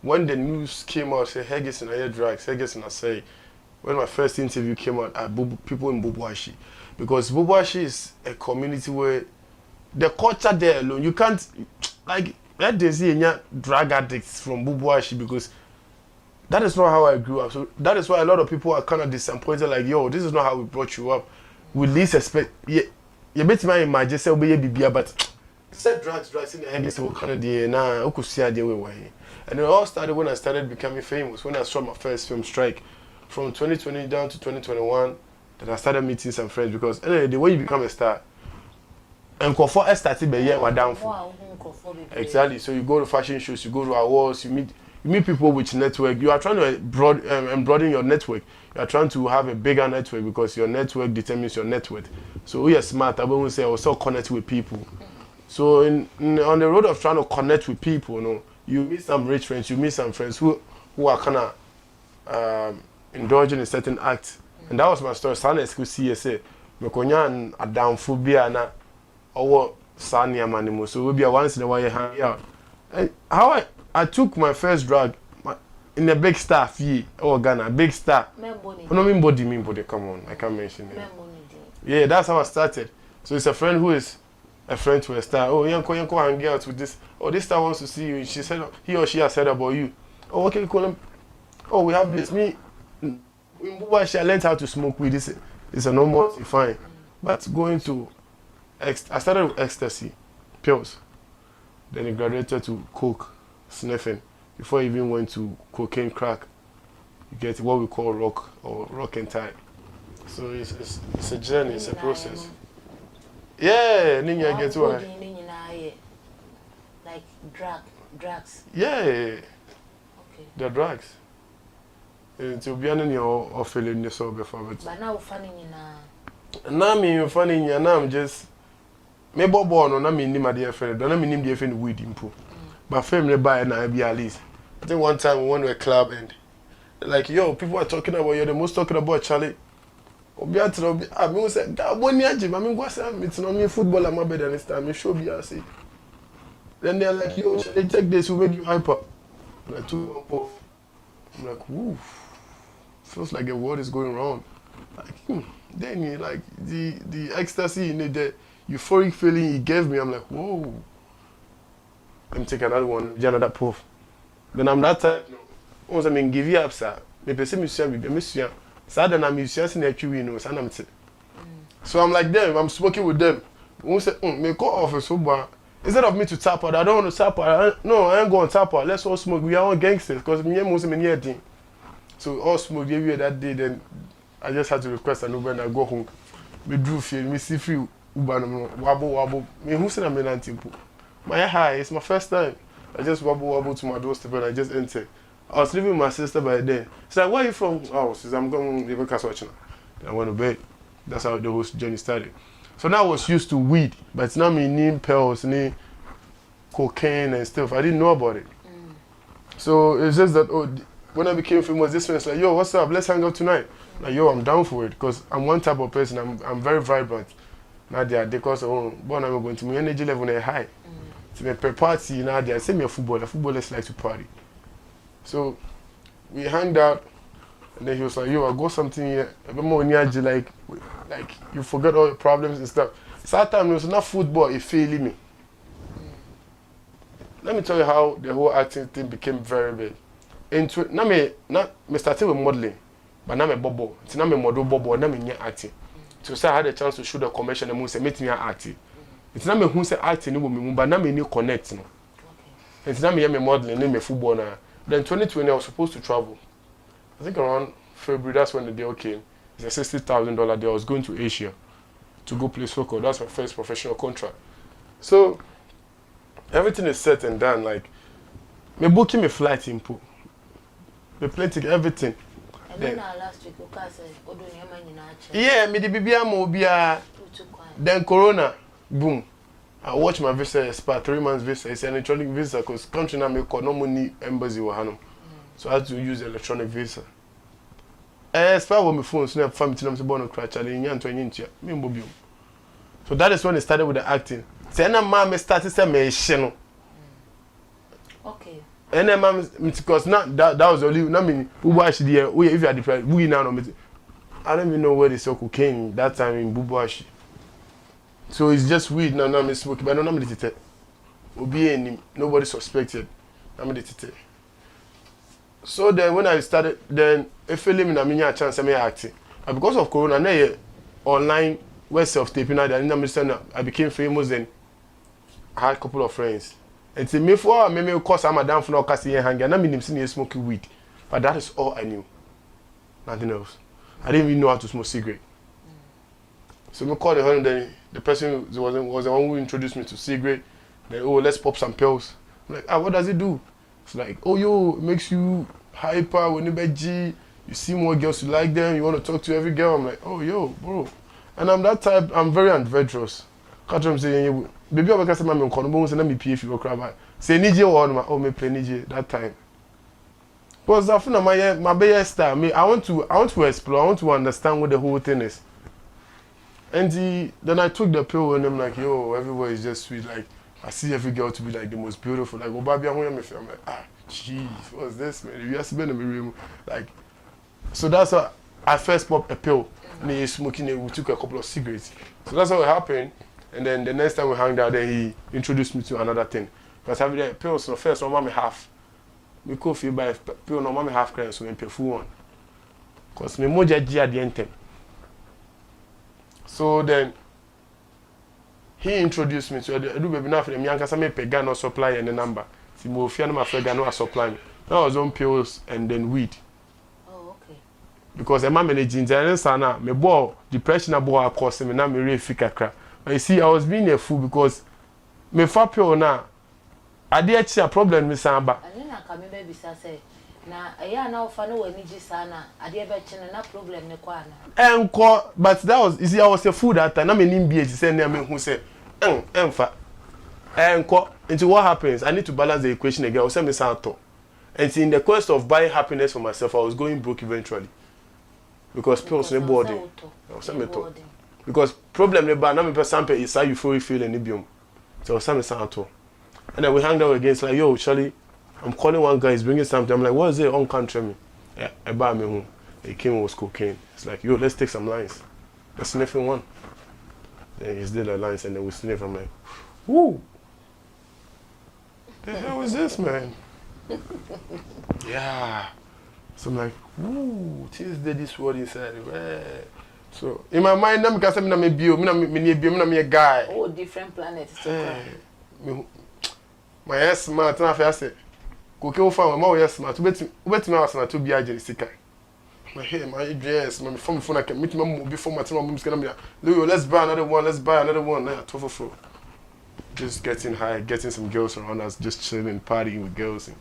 when the news came out, say Hergurson I had drugs, Hergurson I say, when my first interview came out at people in Bubuashi, because Bubuashi is a community where the culture there alone, you can't like let they see any drug addicts from Bubuashi because that is not how I grew up. So that is why a lot of people are kind of disappointed, like, yo, this is not how we brought you up. We least expect you bet my imagine say we be but said drugs in the head so kind of the na okusia the way. And it all started when I started becoming famous, when I saw my first film Strike. From 2020 down to 2021, that I started meeting some friends because anyway, the way you become a star, and for started by year down for. Exactly. So you go to fashion shows, you go to awards, you meet people with network. You are trying to broaden your network. You are trying to have a bigger network because your network determines your net worth. So we are smart. I won't say also connect with people. So on the road of trying to connect with people, you know, you meet some rich friends, you meet some friends who are kind of indulging in certain acts. And that was my story. Sana excuse say, mekonya and a downphobia na our sanya manimu. So we be once in a while hang out. And how I took my first drug in a big star fee or Ghana, big star. No mean body, come on, I can't mention it. Yeah, that's how I started. So it's a friend who is a friend to a star. Oh, Yanko hang out with this. Oh, this star wants to see you. She said he or she has said about you. Oh, okay, call him. Oh, we have this. Me in Bubashi, I learned how to smoke weed. It's a normal fine. But going to I started with ecstasy, pills. Then I graduated to coke, sniffing. Before I even went to cocaine, crack. You get what we call rock and tie. So it's a journey, it's a process. Yeah, Ninya get why. Like drugs. Yeah. Okay. The drugs. To be honest, you're feeling yourself before. But now funny na. Now me funny now I'm just me bobo no na me ni my dear friend. Don't me name dear friend weed impo. But family buy na be at least. I think one time we went to a club and like, yo, people are talking about, you're the most talking about Charlie. I mean, say, God, when you're gym, I mean, go say, it's not me football, I'm better than this time. Me show me, I say. Then they're like, yo, Charlie, take this, will make you hyper. I'm like, I'm like, woo. Feels like the world is going wrong. Like, then you like the ecstasy in it, the euphoric feeling he gave me. I'm like, whoa. Let me take another one, get another puff. Then I'm that type. Once I mean, give you up, sir. Me person musician, be musician. So then I'm musician in the you know, so I'm like them. I'm smoking with them. Once me call off so bad. Instead of me to tap out, I don't want to tap out. No, I ain't going to tap out. Let's all smoke. We are all gangsters because me and most of me near thing. So all smoke gave you that day. Then I just had to request an Uber and I go home. Me drew feel, me see free Uber, wobble. Me who said I'm in Antimpo. My high, it's my first time. I just wobble to my doorstep and I just entered. I was living with my sister by then. She's like, where are you from? Oh, she said, I'm going to Rebecca's watching. Then I went to bed. That's how the whole journey started. So now I was used to weed, but now me need pills, need cocaine and stuff. I didn't know about it. So it's just that when I became famous, this friend's like, yo, what's up? Let's hang out tonight. Like, yo, I'm down for it because I'm one type of person. I'm very vibrant. Now they are because born I'm going to my energy level is high. So me per party now they say me a footballer. Footballers like to party. So we hanged out, and then he was like, yo, I got something here. A bit more near like you forget all your problems and stuff. So that time it was not football, it failed me. Let me tell you how the whole acting thing became very big. Now me started with modeling, but now me bobo. It's now me model bobo, now me near acting. So I had a chance to shoot a commercial and say meet me acting. It's not me who say acting no me, but now me new connect no. It's not me modeling, me football now. Then 2020 I was supposed to travel. I think around February, that's when the deal came. It's a $60,000 deal. I was going to Asia to go play soccer. That's my first professional contract. So everything is set and done. Like, me booking my flight in pool, me plane ticket, everything. And then last week, yeah, me the BBM will be then Corona, boom. I watch my visa expire, 3 months visa. It's an electronic visa because country now me call no money embassy or Hanum. So I had to use electronic visa. Expire with my phone, so I family to them to born a crash. I didn't to any inch. Me mobile. So that is when I started with the acting. So then mama started saying me channel. Okay. And then mama because not that was the only. I mean, who watch the if you are depressed, we now know. I don't even know where they sell cocaine that time in Bubuashi. So it's just weed now. I'm smoking, but I don't know it. Nobody suspected. I'm it. So then when I started, then I feel me na minya chance me acting. And because of Corona, na online web self-taping. I became famous and I had a couple of friends. And to me for me cause I'm a down for no casting hang. And I mean him smoking weed, but that is all I knew. Nothing else. I didn't even know how to smoke cigarette. So I called the person was the one who introduced me to cigarette. Then, oh, let's pop some pills. I'm like, what does it do? It's like, oh, yo, it makes you hyper when you G. You see more girls, you like them, you want to talk to every girl. I'm like, oh, yo, bro. And I'm that type, I'm very adventurous. Can't you say, baby, I'm going to call and let me pay if you go cry. Say, Nije or oh, me play Nije that time. Because I feel my best style. I want to explore, I want to understand what the whole thing is. And then I took the pill and I'm like, yo, everywhere is just sweet. Like, I see every girl to be like the most beautiful. Like, oh, baby, I'm like, jeez, what's this, man? You have to be in the room. Like, so that's how I first popped a pill. And he smoking it, we took a couple of cigarettes. So that's how it happened. And then the next time we hung out, then he introduced me to another thing. Because having the pills, so first, no mommy half. We could feel by pill, no mommy half credit, so we pay full one. Because me moja G at the end. So then he introduced me to do baby now for the young cause I make pay no supply and the number. See more fear no my friend no supply me. Now I was on pills and then weed. Oh, okay. Because I'm managing and sana me boy depression about cause me now me really fika crack. But you see I was being a fool because me fa pill now. I did a problem with samba. And then I come baby say na ya na ofa no wani ji sana ade be chine na problem ne kwa na enko but that was you see I was a fool that time na me nim be say na me hu say emfa enko into what happens I need to balance the equation again I was say me santo and in the quest of buying happiness for myself I was going broke eventually because pills ne body I was say me to because problem ne ba na me person pay is how you feel any biom so I was say me santo and then we hanged out again it's like yo Charlie I'm calling one guy, he's bringing something. I'm like, what is it? On country me. Yeah, I buy me home. He came with cocaine. It's like, yo, let's take some lines. Let's sniff in one. Then he did the lines and then we sniff. I'm like, woo. The hell is this, man? Yeah. So I'm like, woo, Tuesday this word inside. So in my mind, I'm because I'm a bio, I'm a guy. Oh, different planets. My ass smart, I say. Cocaine farm, my yes, smart. Wait me out to be a Jessy. My hair, my dress, my phone, I can meet my mom before my mom's gonna be like, let's buy another one, Like, 12 just getting high, getting some girls around us, just chilling, partying with girls. And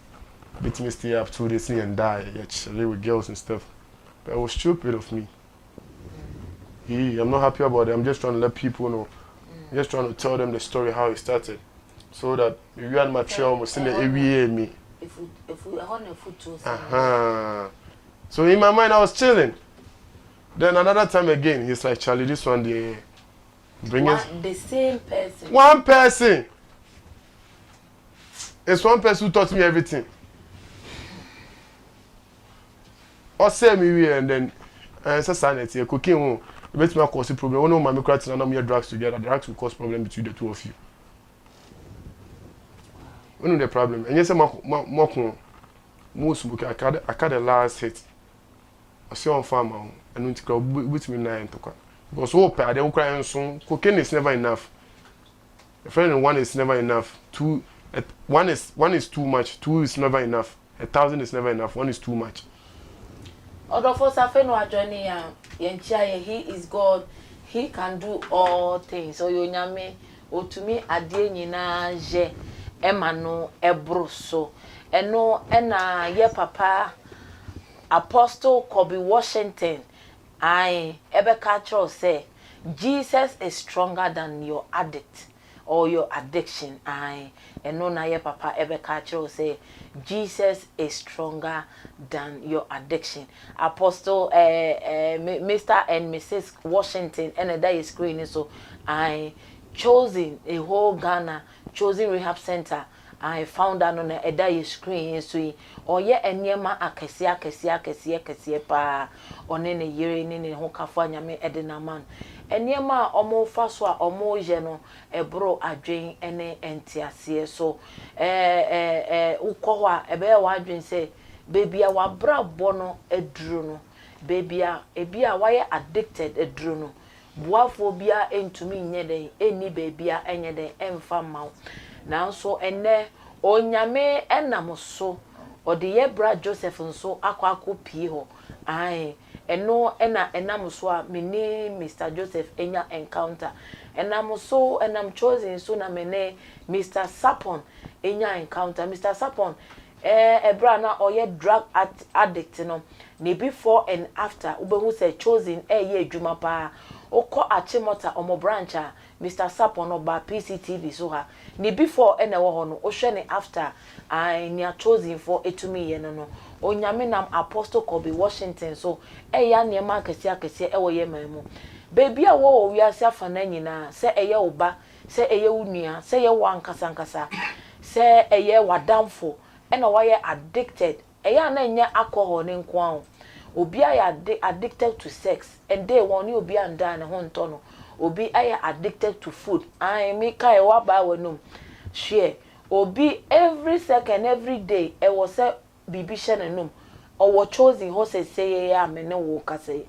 beat me stay up 2 days and die, yeah, chilling with girls and stuff. But it was stupid of me. I'm not happy about it. I'm just trying to let people know. I'm just trying to tell them the story, how it started. So that if you had my child, we'll send every year me. If we are on a foot too. So in my mind, I was chilling. Then another time again, he's like, Charlie, this one, they bring us. The same person. One person. It's one person who taught me everything. Or say me and then, it's a sanity. Cocaine, it makes me cause a problem. One of my crowds and I'm here drugs together. Drugs will cause problem between the two of you. One of the problem, and yes, I'm most book. I cut the last hit. I see on farm and went to go with me nine to cut. Because hope I don't cry soon. Cocaine is never enough. A friend and one is never enough. One is too much. 2 is never enough. 1,000 is never enough. 1 is too much. Other folks are no journey. yenchia he is God. He can do all things. So yo nyame otumi ade nyina je ema no ebro so. Eno ena ye papa Apostle Kobe Washington I ebe catch say Jesus is stronger than your addict or your addiction. And no na ye papa ebe catch say Jesus is stronger than your addiction. Apostle Mr. and Mrs. Washington and that is screen so I chosen a whole Ghana chosen rehab center. I found out on a day screen so or ye enyema akese pa one ne yere ne ho kafo anyame edena man enyema omo faso a omo je no ebro adwen ene entiase so ukọ a ebe wa adwen se baby a wa brabo no eduru no baby a ebi a waye addicted eduru no buafo bia entumi nye den eni baby a enye den emfa maw nanso ene onyame enam so ode ye bra Joseph nso akwa pie ho eno enam so a meni Mr. Joseph enya encounter enam so enam chosen so na mene Mr. Sapon enya encounter Mr. Sapon ebra na oye drug addict no ne before and after ubehu say chosen ye adwuma pa okọ achimota omo branch a Mr. Sapon oba PCTV so ha ni before ene wo ho no o hwe ne after ni a chosen for etumi ye no onyame nam Apostle Kobe Washington so ya niema akese e wo ye mamu baby a wo wiase afana nyina se eye oba se eye unua se ye wankasa se eye wadamfo ena wo ye addicted eya na nya alcohol ne nko an obi aya addicted to sex and they won you obi anda ne ho nto no obi aya addicted to food me kai wa ba wanum share obi every second every day e was say bibi hye or was chosen ho say ya me ne wo ka say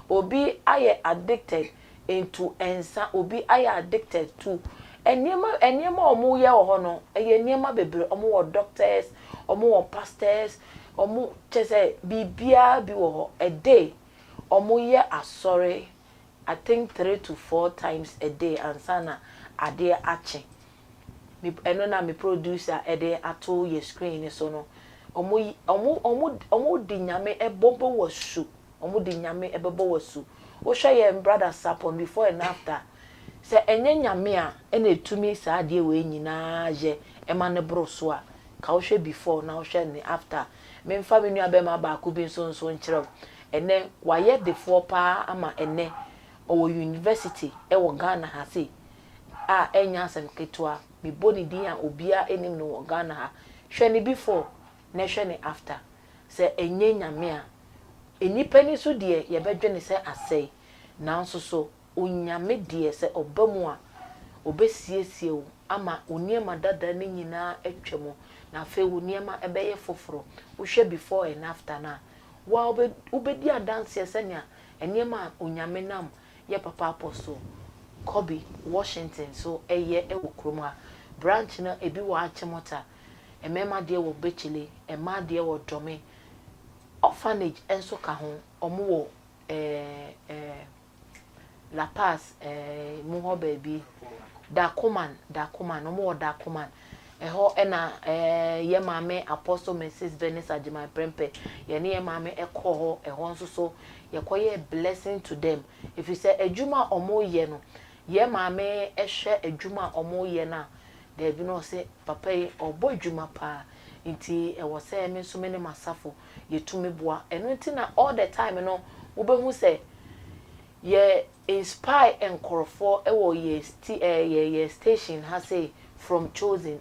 obi aya addicted into ensa obi aya addicted to enyema omo ye ho no enyema bebre omo wo doctors omo wo pastors omo chese bibia bi wo a day omo ye asori I think 3 to 4 times a day and sana ade ache me eno na me producer ede ato ye screen so no omo di nyame ebobo wasu omo di nyame ebebo wasu wo hwe ye brother Sapon before and after se enye nyame a ena etumi sa ade we nyina je ema ne bro so a ka wo hwe before na wo hwe ne after me mfa me nua be ma ba ko bi so nkyerɛ ene waye defo pa ama ene o university e wo Ghana ha sei enya asem ketwa me boni din a obia enim no wo Ghana ha hwe ne before na hwe ne after se enye nyame a enipa ni so de ye bedwe ne se asei nanso so onyame de se obamu a obesiesie wo ama oniema dada ne nyina atwemo na afa oniema ebeye foforo wo hwe before and after na wa obedi adanse senya eniema onyame nam ye papa Apostle Kobe Washington so eye ewo kroma branch na ebi wa achemota emema de wo bechile ema de wo dome orphanage enso ka ho omo wo La Paz mu ho baby Dakuman omo wo Dakuman eho ena ye mame Apostle Mrs. Venice Ajima Prempe ye ne ye mame ekọ ho eho nso so ye koye blessing to them if you say ejuma omo ye no ye mame ehwe ejuma omo ye na they be no say papa ye obo ejuma pa nti e wo say me so me ne masafo ye tumi boa eno nti na all the time no wo be hu say ye inspire enkorofo e wo ye station ha say from chosen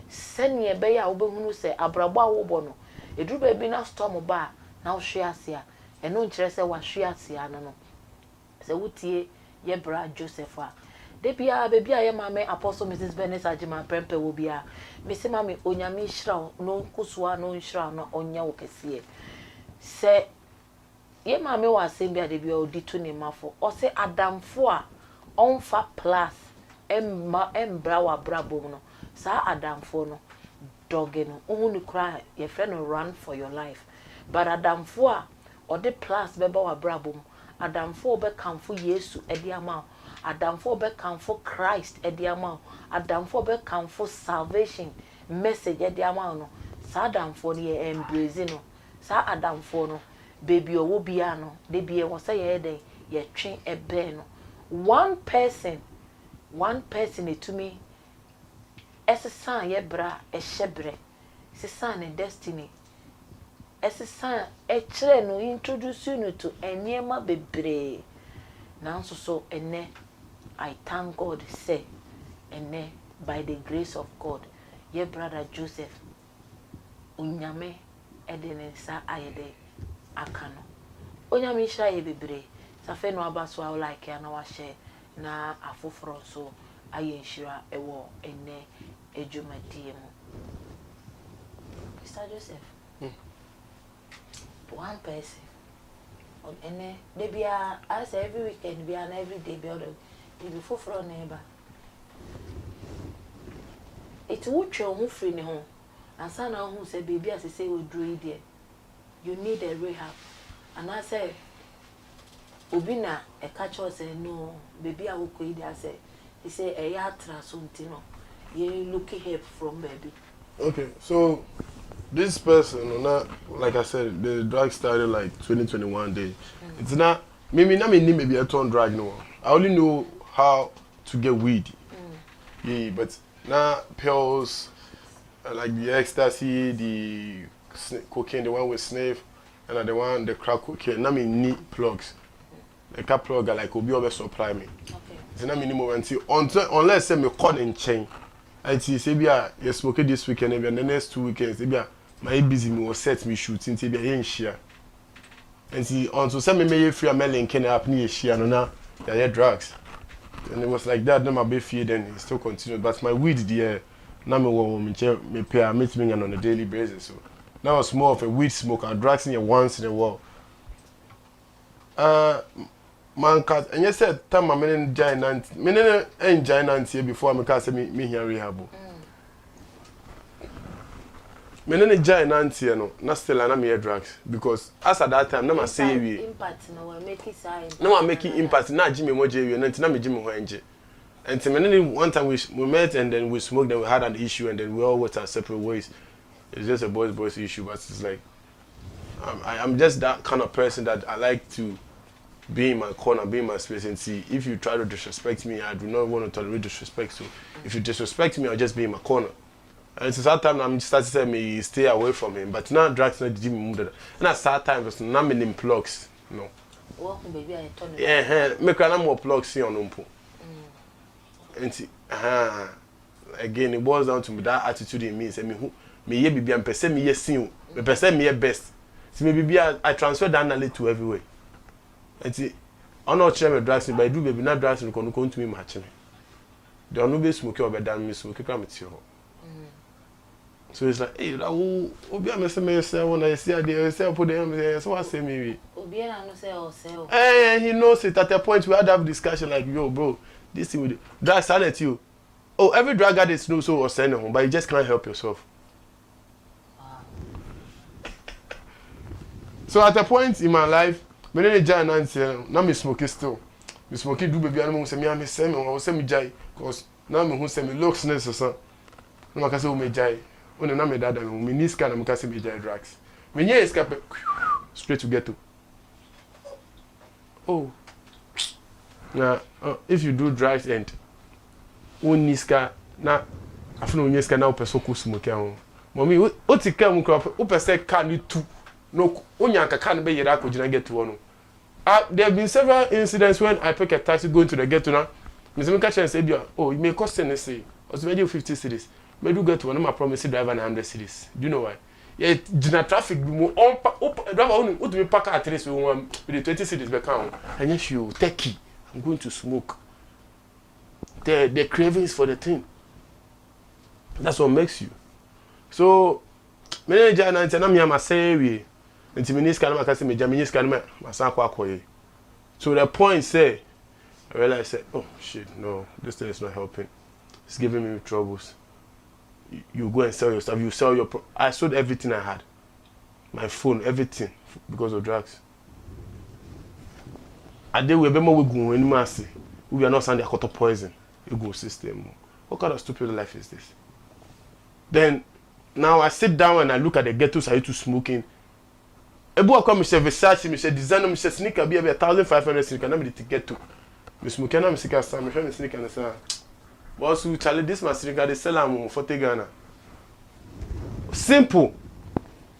send be ya obehunu se abrabo awobo no eduru ba bi na storm ba na wo hwe ase a eno nkire se wa hwe ase a no se wutie ye bra Joseph a de bia be bia ye mame Apostle Mrs. Venice Ajima Prempe wo bia me se mame onyame hira no nkusoa no hira no onya wo kese se ye mame wa se bia de bia odi to ne mafo o se adamfo a onfa plus embra wa brabo no sa adamfo no doge no ohunu kra ye friend no run for your life but adamfo a ode plus beba wa brabo adamfo be kamfo Yesu edi ama adamfo be kamfo Christ edi ama adamfo be kamfo salvation message edi ama no sa adamfo no ye embrace no sa adamfo no baby owo bia no de bia wo say ye den ye twen ebe no one person etumi esesan ye bra ehyebre sesan ne destiny esesan echre no introduce you to eniema bebre nanso so ene I thank God say ene by the grace of God ye brother Joseph unyame edene sa ayede akano onyame hira ye bebre safe no abaso I like ya na wa share na afoforo so aye hira ewo ene ejumadie mu Mr. Joseph one person on ene they be I say every weekend be and every day be other be foforo neighbor it would show who free ne ho and sana who say baby as say we do there you need a rehab and I say obina e catch us say no baby I will go there say he say e ya tra something no you looking help from baby. Okay, so this person, like I said, the drug started like 2021 day. It's not maybe a ton drug no. I only know how to get weed. Yeah, but now pills like the ecstasy, the cocaine, the one with sniff, and the crack cocaine. Now me need plugs. Like a plug like obi over supply me. Okay. It's not minimum unless say me call in chain. I see say bia you smoke this weekend and the next 2 weekends bia my busy me was set me shooting say bia yen share. And see until say me free a link can up near share no na yeah drugs. And it was like that then my be fear then it still continued but my weed there na me wo me pay a meet me on a daily basis so now was more of a weed smoker drugs in once in a while. Man cat and you said time my men giant men giant here before me can say me here rehab. Men giant here no na still na me drugs because as at that time na ma say we impact no we make it side no one making impact na Jimmy moje we na me Jimmy ho enje and men one time we met and then we smoked and we had an issue and then we all went our separate ways. It's just a boys issue but it's like I'm just that kind of person that I like to be in my corner, be in my space and see if you try to disrespect me, I do not want to tolerate disrespect. So if you disrespect me, I'll just be in my corner. And since that time, I'm starting to say me stay away from him. But now drugs not give me move that. And at that time, because now I'm in plugs, you know. Welcome, baby. I turn it. Yeah, make a more plugs here on umpo. And see, again, it boils down to me that attitude in me. Say me ye be am person me ye sin, me person me ye best. See me be I transfer that knowledge to everywhere. And see, I'm not sure me drugs, but I do baby not drugs. Me come to me match me. They are no be smoke or be damn me smoke. Come with you. So it's like, hey, that obi am say when I see the say put them so I say maybe. Obi na no say or say. Eh, he knows it at a point we had to have discussion like, yo, bro, this thing with drug silent you. Oh, every drug addict knows so or send home, but you just can't help yourself. Wow. So at a point in my life. Me ne jai nanti na me smoke still. Me smoke do baby anu say me say me jai cause na me hu say me looks so. No ka say me jai. One na me dada me ni scan na me ka say me jai drugs. Me nye escape straight to ghetto. Oh. Now if you do drugs and one niska na afuna onye ska na opeso ko smoke ahun. Mommy o ti ka mu crop o pese ka ni tu. No onya kaka no be yera ko gina ghetto no. There have been several incidents when I pick a taxi going to the ghetto now. Mr. Catch and say, oh, you may cost an essay. I was maybe 50 cities. May do get to one of my promised driver 100 cities. Do you know why? Yeah, general traffic driver only would be pack at least with the 20 cities back on. And yes, you techie. I'm going to smoke. The cravings for the thing. That's what makes you. So, manager and I say we. So the point say, I realized, oh shit, no, this thing is not helping. It's giving me troubles. You go and sell your stuff. You sell your. I sold everything I had, my phone, everything, because of drugs. ade we be mo we gu eni ma ase we are not send their cotton poison ego system. What kind of stupid life is this? Then now I sit down and I look at the ghettos I used to smoking. Ebu akwa me say Versace, me say designer, me say sneaker be 1,500 sneaker na me the get to. Me smoking na me sneaker stand, me me sneaker na say. Boss who challenge this my sneaker they sell am for Ghana. Simple.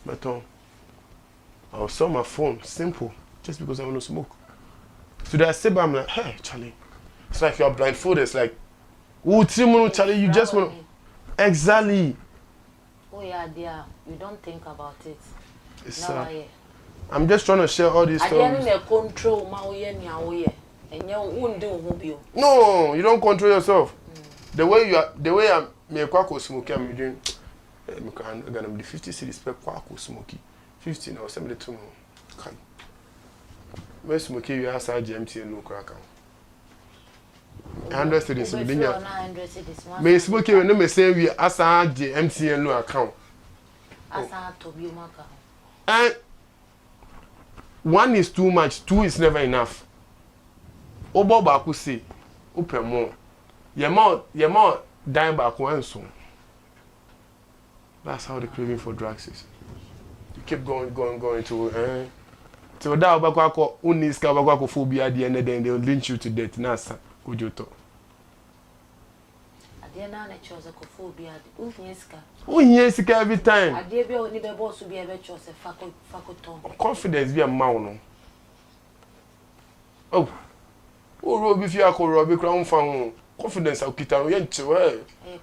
But I'll sell my phone, simple, just because I want to smoke. So I sit back, I'm like, hey, Charlie. It's like you're blindfolded. It's like, oh, Charlie, you just want to. Exactly. Oh, yeah, dear. You don't think about it. It's, I'm just trying to share all these stories. Control. No, you don't control yourself. The way you are, the way I'm, me kwako smoky, I'm doing. I'm gonna be 50 cities per kwako smoky. 15 or 72 more. Okay. When smoky, you have side MTN no crack. 100 cities. Me smoky when me say we asa the MTN no account. Asa to be maka. And one is too much, two is never enough. Obo baku say, open more. Ye more dying back one soon. That's how the craving for drugs is. You keep going to till that bakwako uniska bakwako phobia at the end of the day they'll lynch you to death. Nasa kujoto. At the end of the chose a phobia, uniska every time. I dare be only be boss to be a chose a faculty. Confidence be a mouno. Oh, Robbie, if you are called Robbie Crown found confidence. I'll keep on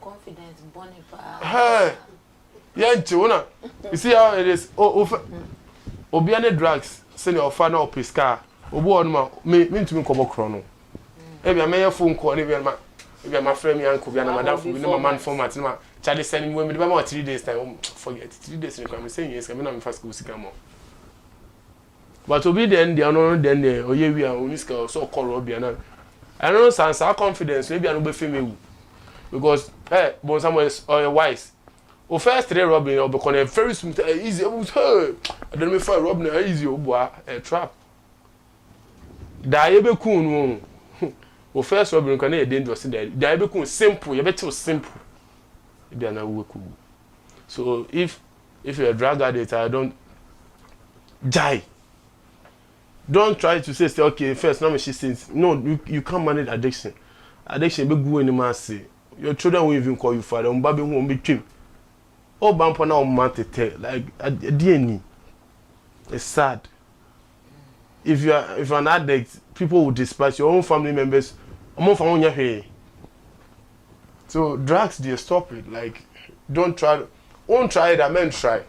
confidence, bonnie. Hey, yeah, you see how it is. Obiane drugs, send your father or pesca. Obo on me to me come chrono. Maybe I may phone call, maybe my friend, my uncle, and madam for no man format. Charlie sending women about 3 days time. Forget 3 days. I'm saying yes, I'm in fast school. But to be then the honor then the oh yeah we are only so call Robbie. I don't know sans confidence maybe I no be female because hey but someone is wise. O first three Robin or become very smooth easy. Hey, I don't know if I Robin easy o trap. Da ye be cool no. O first Robin can e dangerous there. Da ye be cool simple, you better simple. E be na we cool. So if you're a drug addict, I don't die. Don't try to say okay first now she says no you can't manage addiction. Addiction be go anymore say. Your children will even call you father. Baby won't be trim. Oh, bumper now matete like a DNA. It's sad. If you're an addict, people will despise your own family members. So drugs, they stop it. Like, don't try it. I mean, try.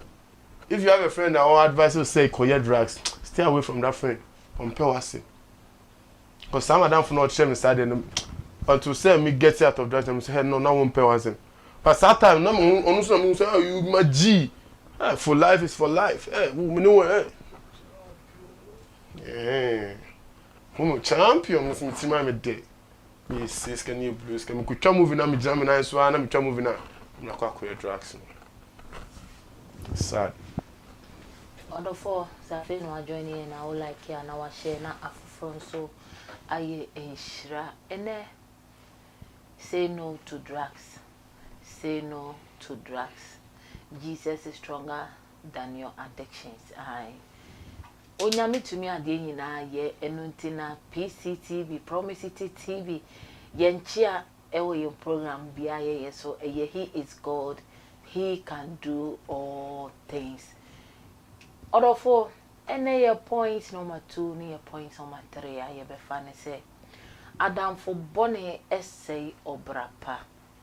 If you have a friend that will advise you say call drugs, stay away from that friend. Compare us. Because some of them for not shame inside them. Until say me get out of drugs, I'm saying no, now won't pay us. But that time, no, on say, oh, you my G. For life is for life. We know yeah. I'm champion. I'm team my day. Me says can you blues? Can we try moving? I'm jamming. I'm try moving. I'm not quite drugs. Sad. Other four, Safin was joining and I would like here and our share now from so I shra and say no to drugs. Say no to drugs. Jesus is stronger than your addictions. Onyame to me ade nyina ye enuntina PCTV Promise TV yenchia ewo your program bia ye so he is God. He can do all things. Other four ene your point number 2 ni your point number 3 ye be fa ne say Adam for bone essay obrapa.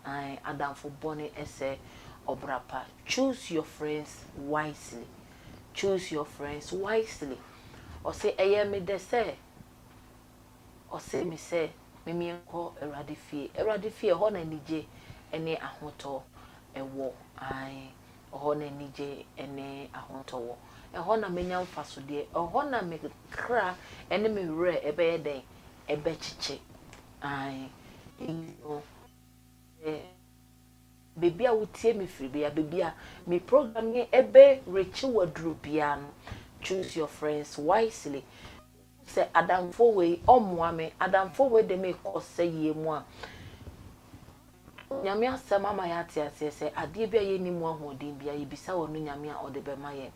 Adam for bone essay obrapa. Choose your friends wisely. Choose your friends wisely. Or say me de say. Or say me say me enko eradifie ho na nije ene ahoto ewo ho na nije ene ahoto wo ho na menya mfaso de ho na me kra ene me wre ebe yeden ebe chiche baby a wotie me free bia baby a me program ye ebe rechi wadru bia no. Choose your friends wisely. say Adam Fowe omwame Adam Fowe de me ko say ye mu a nyame asem ama ya ate ase say ade bia ye ni mu ahoden bia ye bisa wono nyame a ode be ma ye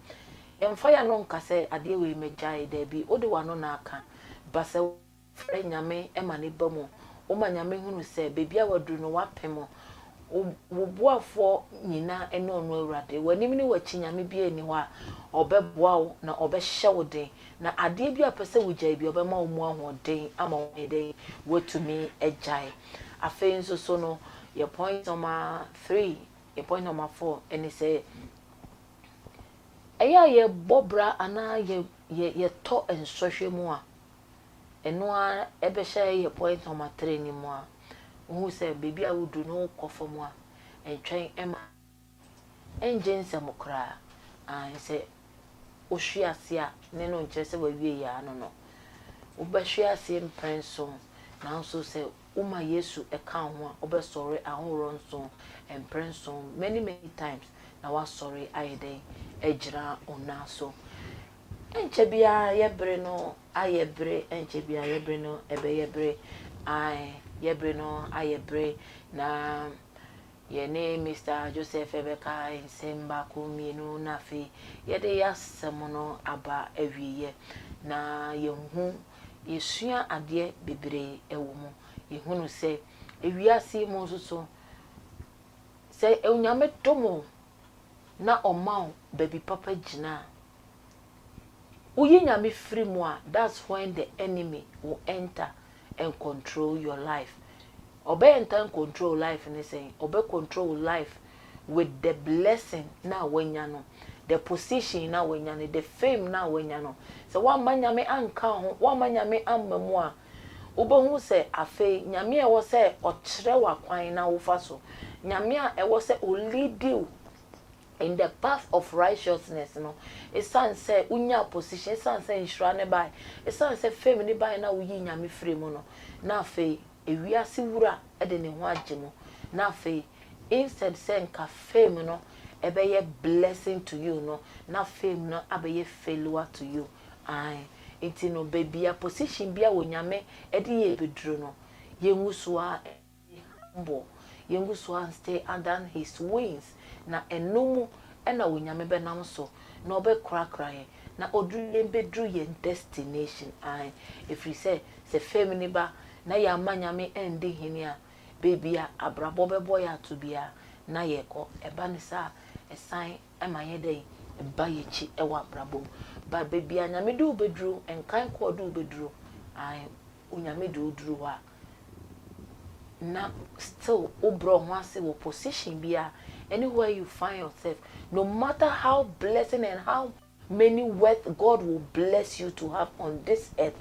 emfa ya no nka say ade we megyae da bi ode wano na aka ba say frɛ nyame e ma ne ba mu o ma nyame hunu say bebia waduru no wapemo wo boafo nyina ene ono awurade wanim ni wachi nyame bia ni ho a obeboa wo na obehye wo den na ade bia pese wo gyae bia obema wo mu ahoden ama wo den wotumi egyae afei nso so no your point number 3 your point number 4 and say eya ye bobra ana ye to ensohwe mu a eno a ebehye your point number 3 ni mu a who say baby I would do no coffee more and train Emma engine some cry and say Oshia sia neno interest we ya no Ubashia same prince now so say Uma Yesu account one obe sorry a whole run song and prince song many times now was sorry I day ejra ona so enchebia yebre no ayebre enchebia yebre no ebe yebre I yebre no ayebre na ye name Mr. Joseph Ebeka in Semba Kuminu Nafi yede yasem no aba awiye na yehu yesua ade bebre ewo mu yehunu se ewiase mu so se enyame tomo na omaw baby papa gina uyi nyame free mu a that's when the enemy will enter and control your life. Obey and control life and saying obey control life with the blessing now when you know the position now when you know the fame now when you know. So one man yame anka one man yame amemwa ubo hu say afe nyame e wo say ochre wa kwan na wo fa so nyame e wo say o lead you in the path of righteousness no it's say unya position it's say inshra ne bai it's say fame ne bai na uyi nyame free mu no na fe ewiase wura e de ne ho agye mu na fe instead say nka fame no e be ye blessing to you no na fame no abeye failure to you ai enti no baby a position bia wo nyame e de ye bedru no ye nguso a humble ye nguso a stay under his wings na enumu ena wonyame benam so na obe krakraye na odru bedru ye destination ai if you say family ba na ya manyame endi hinia baby a abrabo bebo ya to bia na ye ko eba ne sa esan emaye dey eba ye chi ewa abrabo ba baby a nyame du bedru enkan ko du bedru ai unyame du dru wa na still obro ho ase wo position bia anywhere you find yourself no matter how blessing and how many worth God will bless you to have on this earth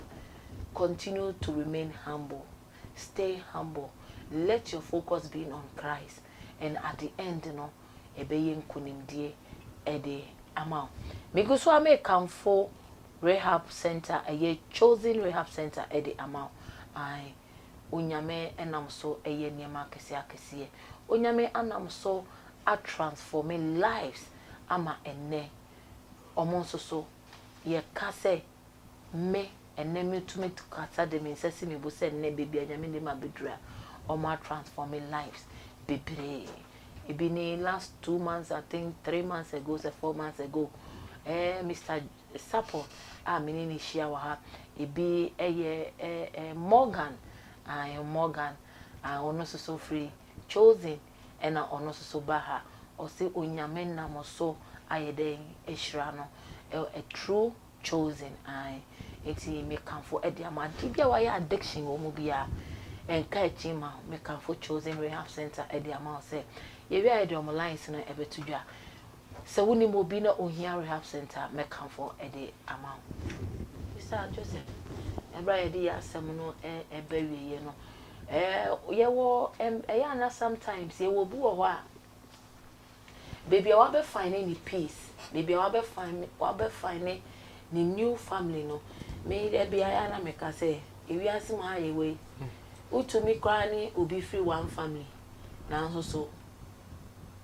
continue to remain humble stay humble let your focus be on Christ and at the end no ebeye nkunimdie ede ama because so am kamfo rehab center a chosen rehab center ede ama I onyame enam so eye niema akese onyame anam so are transforming lives ama ene omonso so ye kase me ene me tumi to kasa de me sesi me bo se ne baby anyame ne ma bedura oma transforming lives bebre ebi ni last 2 months I think 3 months ago 4 months ago Mr. Sapo a menini shia wa ha ebi Morgan ono so free chosen ena ono so baha o se onyame na moso ayeden ehira no a true chosen I eti me kanfo edi amadi bia wa ya addiction wo mu bia enka echima me kanfo chosen rehab center edi ama se ye wi edi om lines no ebetudwa se woni mo bi na ohia rehab center me kanfo edi ama Mr. Joseph ebra edi ya asem no ebawiye no yewo na sometimes yewo bu wo a baby I be find any peace baby I be find ni new family no me there be na me ka say ewi asem ha yewe utumi kwa ni obi free one family na so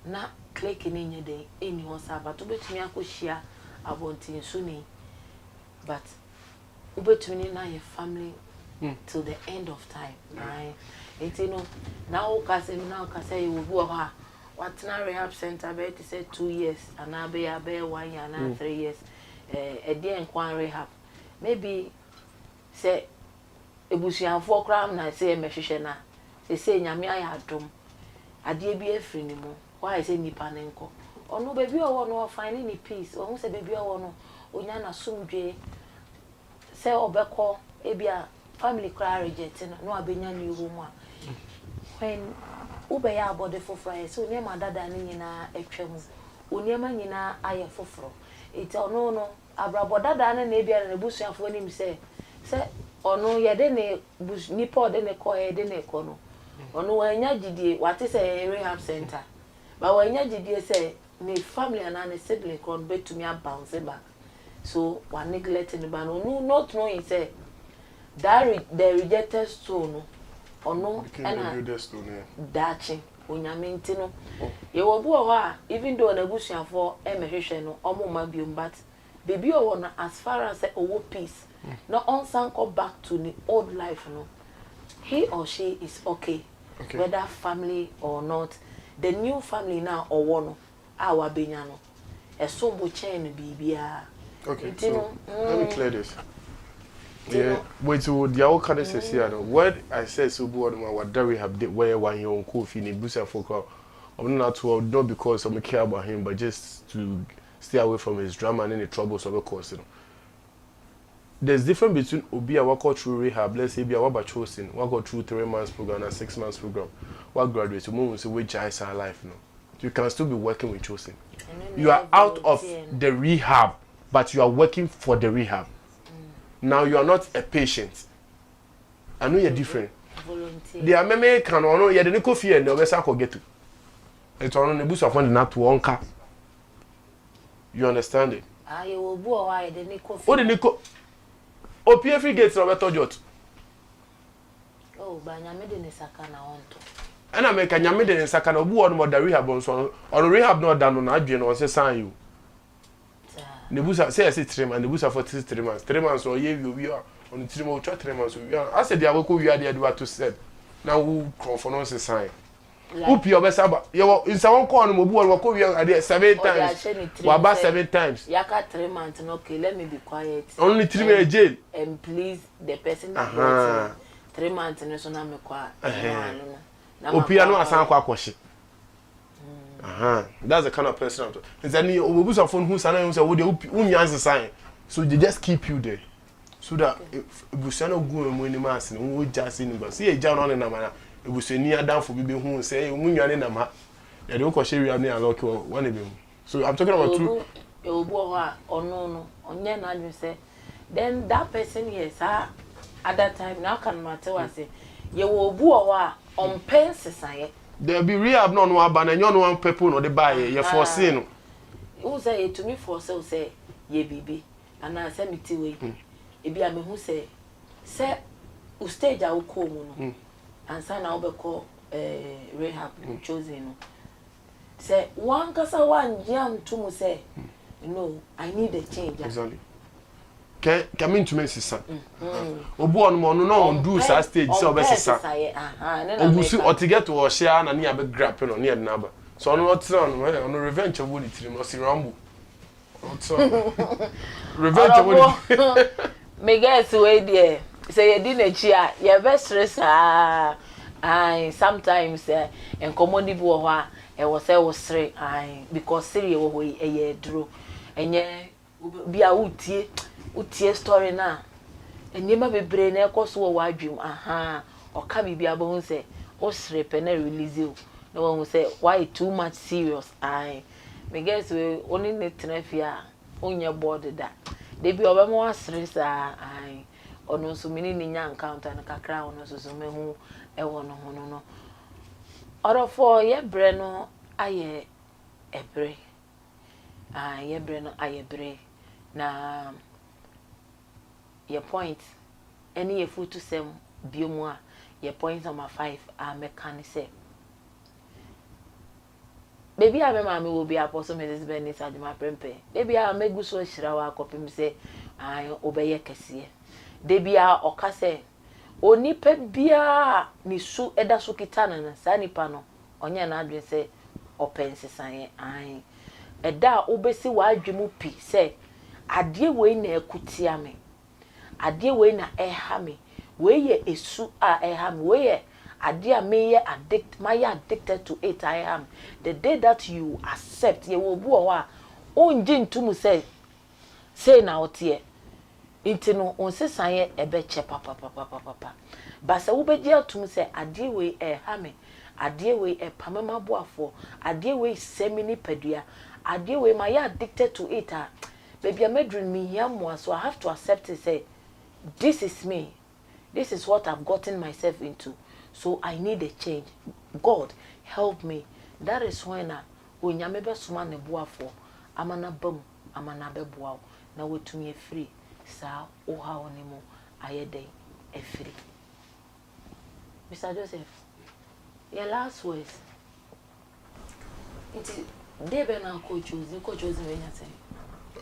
na click ni nye de eni ho sa ba to betumi akohia abontin so ni but ubetuni na your family till the end of time. Right? You know, now you will go what's na rehab center be to say 2 years and now be 1 year and 3 years a day and one rehab maybe say ebusuanfo kram na say mehwehwe na say nyame ayadom ade bi afri ni mu why say nipa ne nko ono baby owo no find any peace o hu say baby owo no onya na sumdwe say obekọ ebia family cry reject no abenya ni home a when ube ya body foforo so nyema dada ni nyina etwam onyema nyina aye foforo iti ono no abrabo dada na ebia na busuafo nim say ono ye de ne nipa de ne ko ye de ne ko no ono wanya gidie wate say rehab center ba wanya gidie say ne family and an sibling kon betumi bounce back so one neglecting ba no not knowing say that the rejected soul no ono and dachi onyame nti no ye wo bu ho a even though na busuafo emehwehwe no omo ma biom but baby o no as far as owo peace no on sanko back to the old life no he or she is okay whether family or not the new family now or one our benya no eso bo chain bibia okay so let me clear this. Yeah, wait to the old kind of says here. What I said so bored what that we have where one year on coffee in Busa folk. I'm not to not because I care about him, but just to stay away from his drama and any troubles of course. You know. There's difference between Obi a walk through rehab, let's say be a what chosen, what go through 3 months program and 6 months program, what graduate to move say which is our life, you know. You can still be working with chosen. You are out of the rehab, but you are working for the rehab. Now you are not a patient. I know you're different. Volunteer. They are meme can ono ye de ko fie na obesa ko get to. It's on the bus of one not to one car. You understand it? Ah, you will bo why de ko fie. O de ko o PF gate na beto jot. Oh, ba nyame de ne saka na wonto. Ana me ka nyame de ne saka na obu ono mo da rehab so on rehab no da no na adwe no say san you. Nebusa say 3 months, Nebusa for 3 months. 3 months or ye we are on 3 months, 3 months. I said, I will go, we are there, what to said. Now, who confidence is sign? Who your best about you in some corner, Mobu, or go here 7 times. About 7 times. Yaka 3 months, okay, let me be quiet. Only 3 months jail. And please, the person that 3 months and so now me quiet. Opiano asan kwa kwashi. That's the kind of person. It's any obusa phone who sana who say wo dey unyanse sign. So they just keep you there. So that ebusano gu emu ni mass no wo jase ni ba. See e ja no na na ebusani adanfo bi be hu say munwane na ma. They dey ko share we na lock one e be. So I'm talking about two. Obu ho a ono no onye na adwen say then that person here sir at that time now can matter what say ye wo obu ho a on pen sesaye. There be rehab no aba na nyo no one people no dey buy ye force no. Who say to me for say ye bibi and I say me ti we. E bia me hu say u stage a wo ko mu no. Ansa na wo be ko rehab chosen no. Say one kasa one jam to mu say no I need a change. Exactly. Can mean to me sister. Obu on mo no on do sa stage so be sister. Obu si o to get to share na near be grab no near na ba. So no what on revenge of it no si rambo. Revenge of it. Me guess we there. Say you dey chi a you be stress and sometimes en common bu ho a e wo say wo sere because sere wo ho e duro. Enye bia utie story na enyema bebre na ekoso wo adwum oka bibia bo hu say o srepe na release you na wo hu say why too much serious me guess we only need trafia onye board da de bi obemo asre sa ono so mini ni nya encounter na kakra ono so me hu e wo no ho no orofo ye bre no aye ebre ye bre no aye bre na your point any ye food to sem biomwa your point number 5 mechanic say baby I mama will be apostle Mrs. Bennis aduma prempe baby I make go so shira wa kopim say obeye kese debia okase onipa bia ni su eda so kitana na sa nipa no onye na adwen se opensesan an eda obesi wadwemu pi se ade we na ekutia me ade we na eha me we ye esu a eha me we ye ade a me ye addicted to it. I am the day that you accept ye wo bu o a onji ntumu say na otie inti no onsesan ye ebeche papa basa wo beji atum say ade we eha me ade we epamema boafo ade we semini padua ade we my addicted to it baby amedrin me yamwa, so I have to accept it, say this is me, this is what I've gotten myself into, so I need a change. God help me. That is when onyame be soma ne boafo amana bam amana be boawo na wetumi free sa o ha onimo ayeden e free. Mr. Joseph, your last words. Coach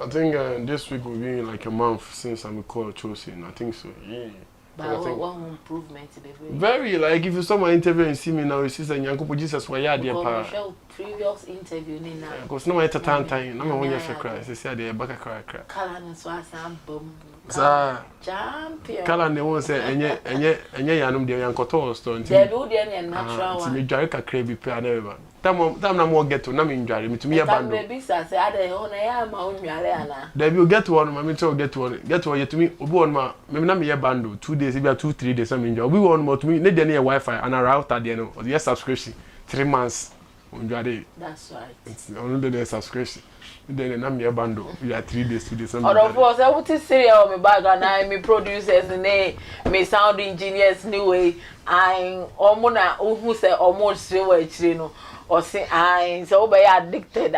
I think this week will be like a month since I'm called chosen. I think so. Yeah. But I think one improvement, baby. Very like if you saw my interview and see me now, you see that Yanko Jesus why you there. Previous interview ni na. Because no at time. No one you cry. They say they back cry. Kala na so asam bom. Sa champion. Kala ne won say enye yanum de Yanko to store. There do dey natural one. Me dware kakra bi pe na Tam na mo get to na me ndware me tumi ye bando. Baby say ade ho na ya ma onware ana. There you get one ma me to get one ye tumi obi one ma me na me ye bando 2 days e be 2-3 days am ndware. Obi one ma tumi ne de na ye wifi and a router de no ye subscription 3 months ndware. That's right. It's only the subscription. Then na me ye bando we are 3 days 2 days am. Of course I want serious me background na me producers me sound engineers new way I omo na who say omo sire wa chire no or say I so be addicted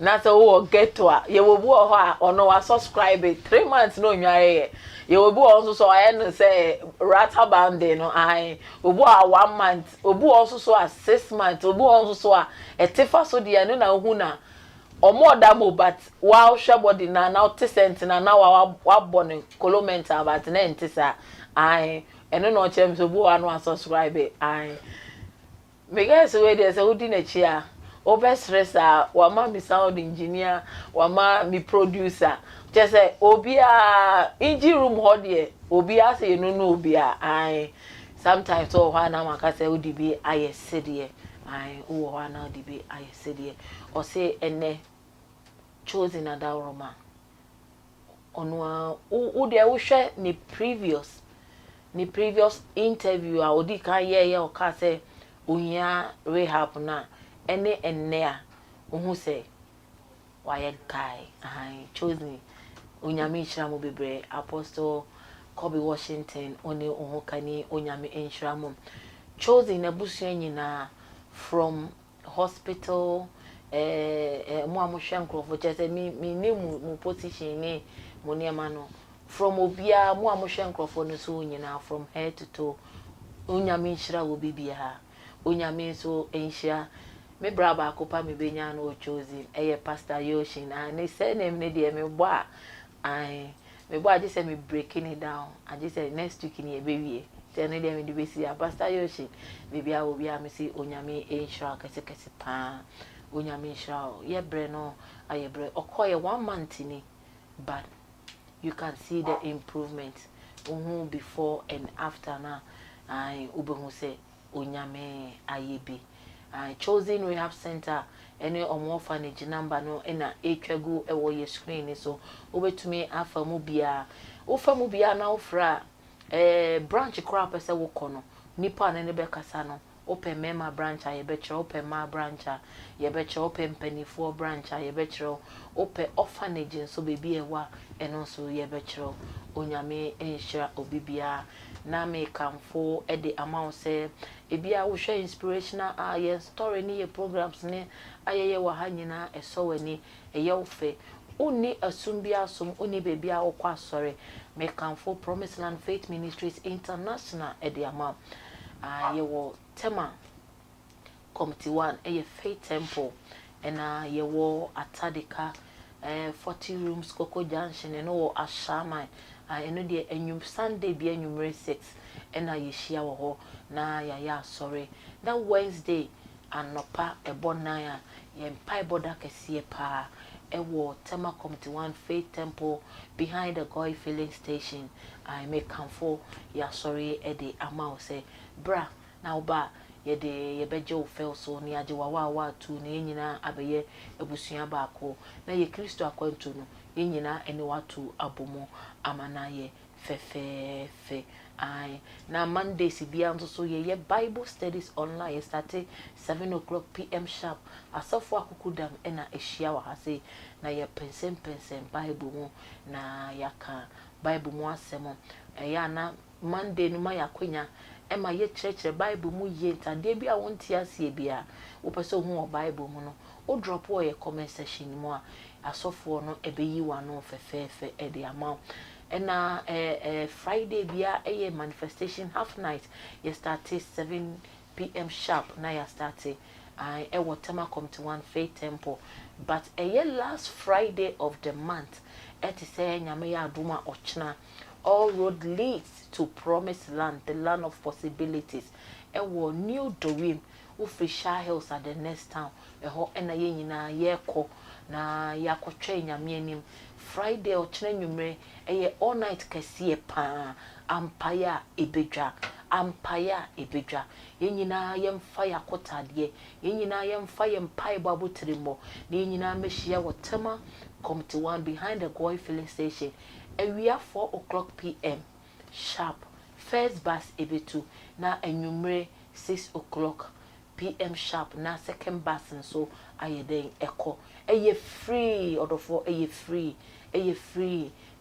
na so wo get to ye wo bu ho a ono wa subscribe 3 months no nware ye wo bu also so I no say rata band no I obu a 1 month obu also so a 6 months obu also so a etifa so de no na hu na omo da mo but wow hwe body na now tesent na wa born colomenta but na ntisa I eno no chem so bu anu subscribe I me guys we dey say odi na chi a over stresser wa ma mi sound engineer wa ma mi producer just say obi a engine room ho de obi a say no obi a I sometimes so wa na maka say odi bi ayesede I o wa na odi bi ayesede o say ene chosen adawroma ono o de wo hwe ni previous interview a odi kan ye o ka say unya rehab na ene a uhu say why guy chosen unyame nhyira mo bebre apostle Kobe Washington oni uhu kani unyame nhyira mo chosen abusu nyina from hospital mo amohwe nkrofo chese mi ne mu position ni mo niema no from obia mo amohwe nkrofo no so nyina from head to toe unyame nhyira wo bibia unyame so enhyia me braba akopa me benya no chosen eye pastor Yoshin and they say name ne de me bo I just say me breaking it down. I just say next week ni e bewie tell ne de me de be see pastor Yoshin baby a obi a me see onyame enhyira kese pa onyame enhyira ye bre no aye bre okoye 1 month ni but you can see the improvement before and after na I ubehu say onyame ayebi chosen rehab center any orphanage number no na etwagu ewo ye screen so obetumi afa mu bia na ofra branch crop pese wo kono nipa na ne be kasa no open mema branch a ye be kire open ma branch a ye be kire open penifo branch a ye be kire open orphanage so bebi ewa eno so ye be kire onyame enhyira obibia na me kamfo e de amount say ebia wo hwe inspirational ye story ni ye programs ni ayeye wa hanyina eso wani eye ofe uni asumbia som uni bebia okwa sorry me kamfo Promise Land Faith Ministries International e de amount ye wo tema committee 1 eye Faith Temple ena ye wo atadika 40 rooms Coco Junction no ashama eno de enyum Sunday bi enyumre 6 ena ye hia wo ho na ya sorry na Wednesday anopa ebonan a ye mpai boda kese pa ewo Tema Committee 1 Faith Temple behind the Goy filling station. I make comfort ya sorry ede amount say bra na oba ye de ye beje ofel so ni age wa tu na nyina abeye ebusua baako na ye Kristo akwantu no ye nyina ene watu abomo amana ye fefefe ai na Monday si bia nso so ye Bible studies online ye start 7 p.m. sharp asafo akukudam ena ehia wa hase na ye pensem Bible mu na yaka Bible mu asemo ya na Monday no ma yakonya ema ye church Bible mu ye ntade bia wonti asie bia wo pese hu o Bible mu no o drop wo ye comment section mu a asofo no ebeyi wa no fefefe e de amount ena Friday bia eye manifestation half night ye start 7 p.m. sharp na ya start I Tema Committee 1 Faith Temple but last Friday of the month it is nyame ya aduma ochna all road leads to promised land, the land of possibilities. New Doreen, Ufrisha Hills at the next town. Ena ye nyina yeko na yako train nyame Friday or nyumre all night kesiye pa ampaya ebedwa ye nyina yemfa yakotade ye nyina yemfa yempai babu trimo ye nyina mehia wo Tema Committee 1 behind the Goy filling station. We are 4 p.m. sharp. First bus ebetu na enyumre 6 p.m. sharp na second bus and so aye den echo. Eye free odofo eye free.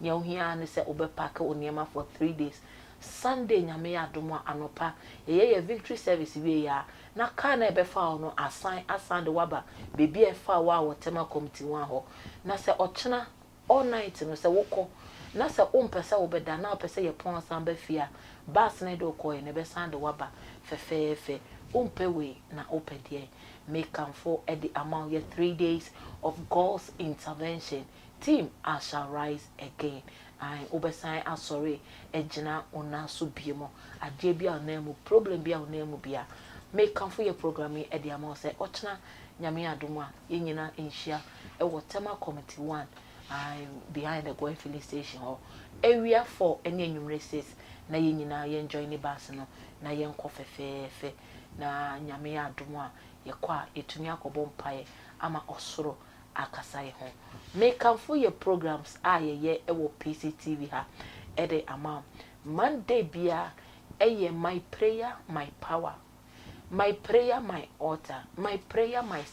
Nya ohia ne se obepack oniema for 3 days. Sunday nyame adomo anopa ye victory service we ya na ka na ebefa no assign the waba baby efa wa Tema Committee 1 ho na se ochena all night no se woko na se ompese obeda na opese ye pon san ba fia bas na do ko ne be san de waba fefefe ompewe na opedie make am for at the amount ye 3 days of God's intervention. Team I shall rise again. I obesan asori ejina ona so biemo ade bia onemu problem bia onemu bia make am for your programming at the amount say ochna nyame adom a yenyina enhia e Tema Committee 1 I behind the Goy filling station or area 4 any enyumre 6 na yenyina ye enjoy ni bus no na ye nko fefefe na nyame adom a ye kwa etumi akobo mpae ama osoro akasai ho make am for your programs ye ewo PCTV ha ede ama Monday bia my prayer my power, my prayer my altar, my prayer my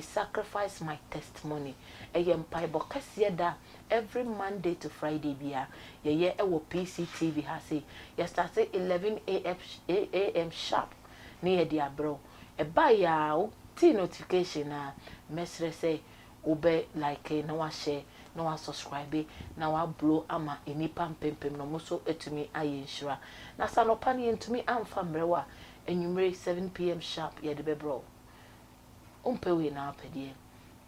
sacrifice my testimony mpai bokase da every Monday to Friday bia ye ewo PCTV ha say ye start 11 a.m. sharp near dia bro e ba ya T notification na mesre say obe like na wa share na wa subscribe na wa blow ama enipa mpempem no muso etumi ayenhira na sanopa ne entumi amfa mrewa enyumre 7 p.m. sharp ye de bebro umpewe na apedie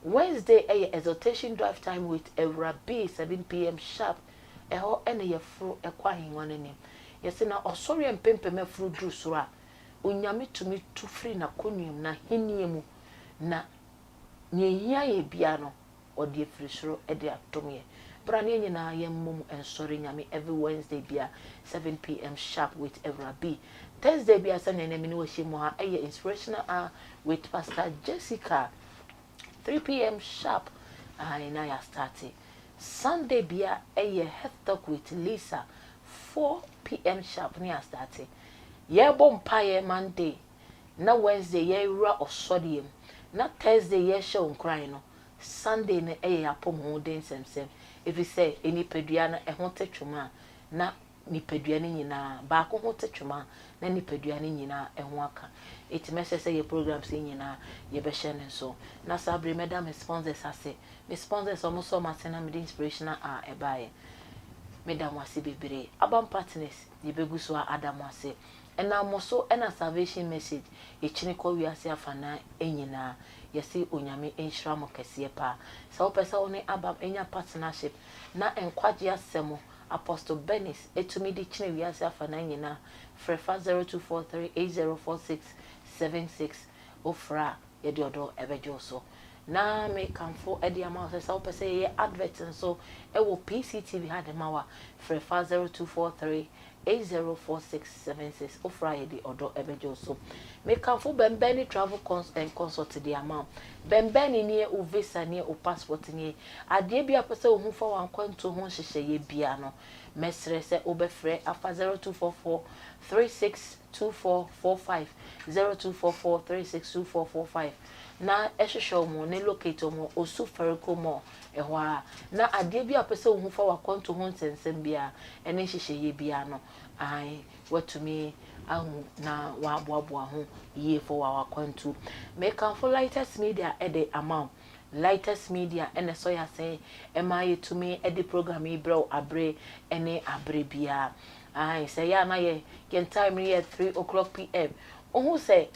Wednesday exhortation drive time with Evra B 7 p.m. sharp eho ene ye fru ekwa hinwane nim yesi na osori mpempem afru dru so a onyame tumi tu free na konwum na hiniemu na nyehia ye bia no odi free soro e de atomye bra ne nyina ye mmom ensori nyame every Wednesday bia 7 p.m. sharp with Evra B. Thursday bia sa nene mini wo hye ha Inspirational with Pastor Jessica 3 p.m. sharp na ya start. Sunday bia health talk with Lisa 4 p.m. sharp na ya start. Ye bompaye Monday na Wednesday ye wura osodiem na Thursday ye show nkran no Sunday na apom ho den semsem if you say any pedua na ho tetwuma na ni pedua ni nyina ba ko ho tetwuma na ni pedua ni nyina ho aka it message say your programs nyina ye be share nso na sabre madam sponsors ase me sponsors omoso masena me Inspirational ebaye madam wase bebre abam partners ye beguso adam wase ena moso ena salvation message echini ko wiase afana enyina yesi onyame enhira mo kese pa sa opesa oni abam enya partnership na enkwaje asemo Apostle Benis etumi di chine wiase afa na nyina frefa 0243804676 ofra ye de odo ebejo so na me kamfo e de ama se so pese ye advert so e wo PCTV ha de mawa frefa 0243804676 ofra ye de odo ebejo so me kamfo bembeni travel and consult the amount bembeni ni o visa ni o passport ni ade bia pese ohun fo wan kwanto ho hyehye ye bia no mesre se obefre afa 0244362445 0244362445 na ehwehwe mo ne locate mo osu feriko mo ehwo a na ade bia pese ohun fo wakwanto ho nsensem bia ene hyehye ye bia no ai watumi ahu na waboaboa ho ye for our kwantu make am for lightest media e de amount lightest media ene so ya say e ma ye to me e de program e bro abre ene abre bia ai say ya na ye time here 3 p.m. Ohu say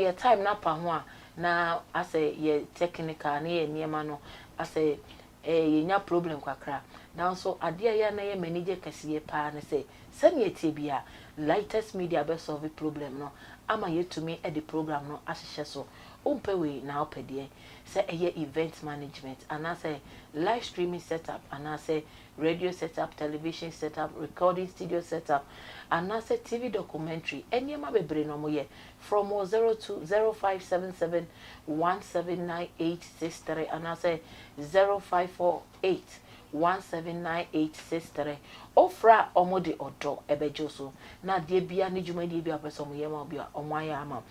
your time na pa ho a na ase ye technical na ye niema no ase ye nya problem kwakra now so ade ya na ye manager kasiye pa na say send ye tibia lightest media be solve problem no ama ye to me e the program no ahihye so umpewe na opede say eye event management and I say live streaming setup and I say radio setup, television setup, recording studio setup and I say TV documentary enyema bebre no mo ye from 020577179863 and I say 0548179863 ofra omode odo ebejo so na de bia ne dwuma de bia person ye ma bia omaya ama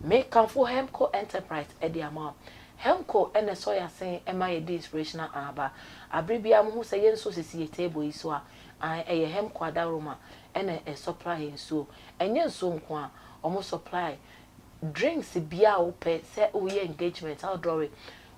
make Kamfo Hemco enterprise e de ama Hemco ene so ya sen e ma ye de inspirational aba abribia mo se ye nso sisi table iso a eye Hemco adaroma ene e supply nso enye nso nko a omo supply drinks bia wo pe se wo ye engagement outdoor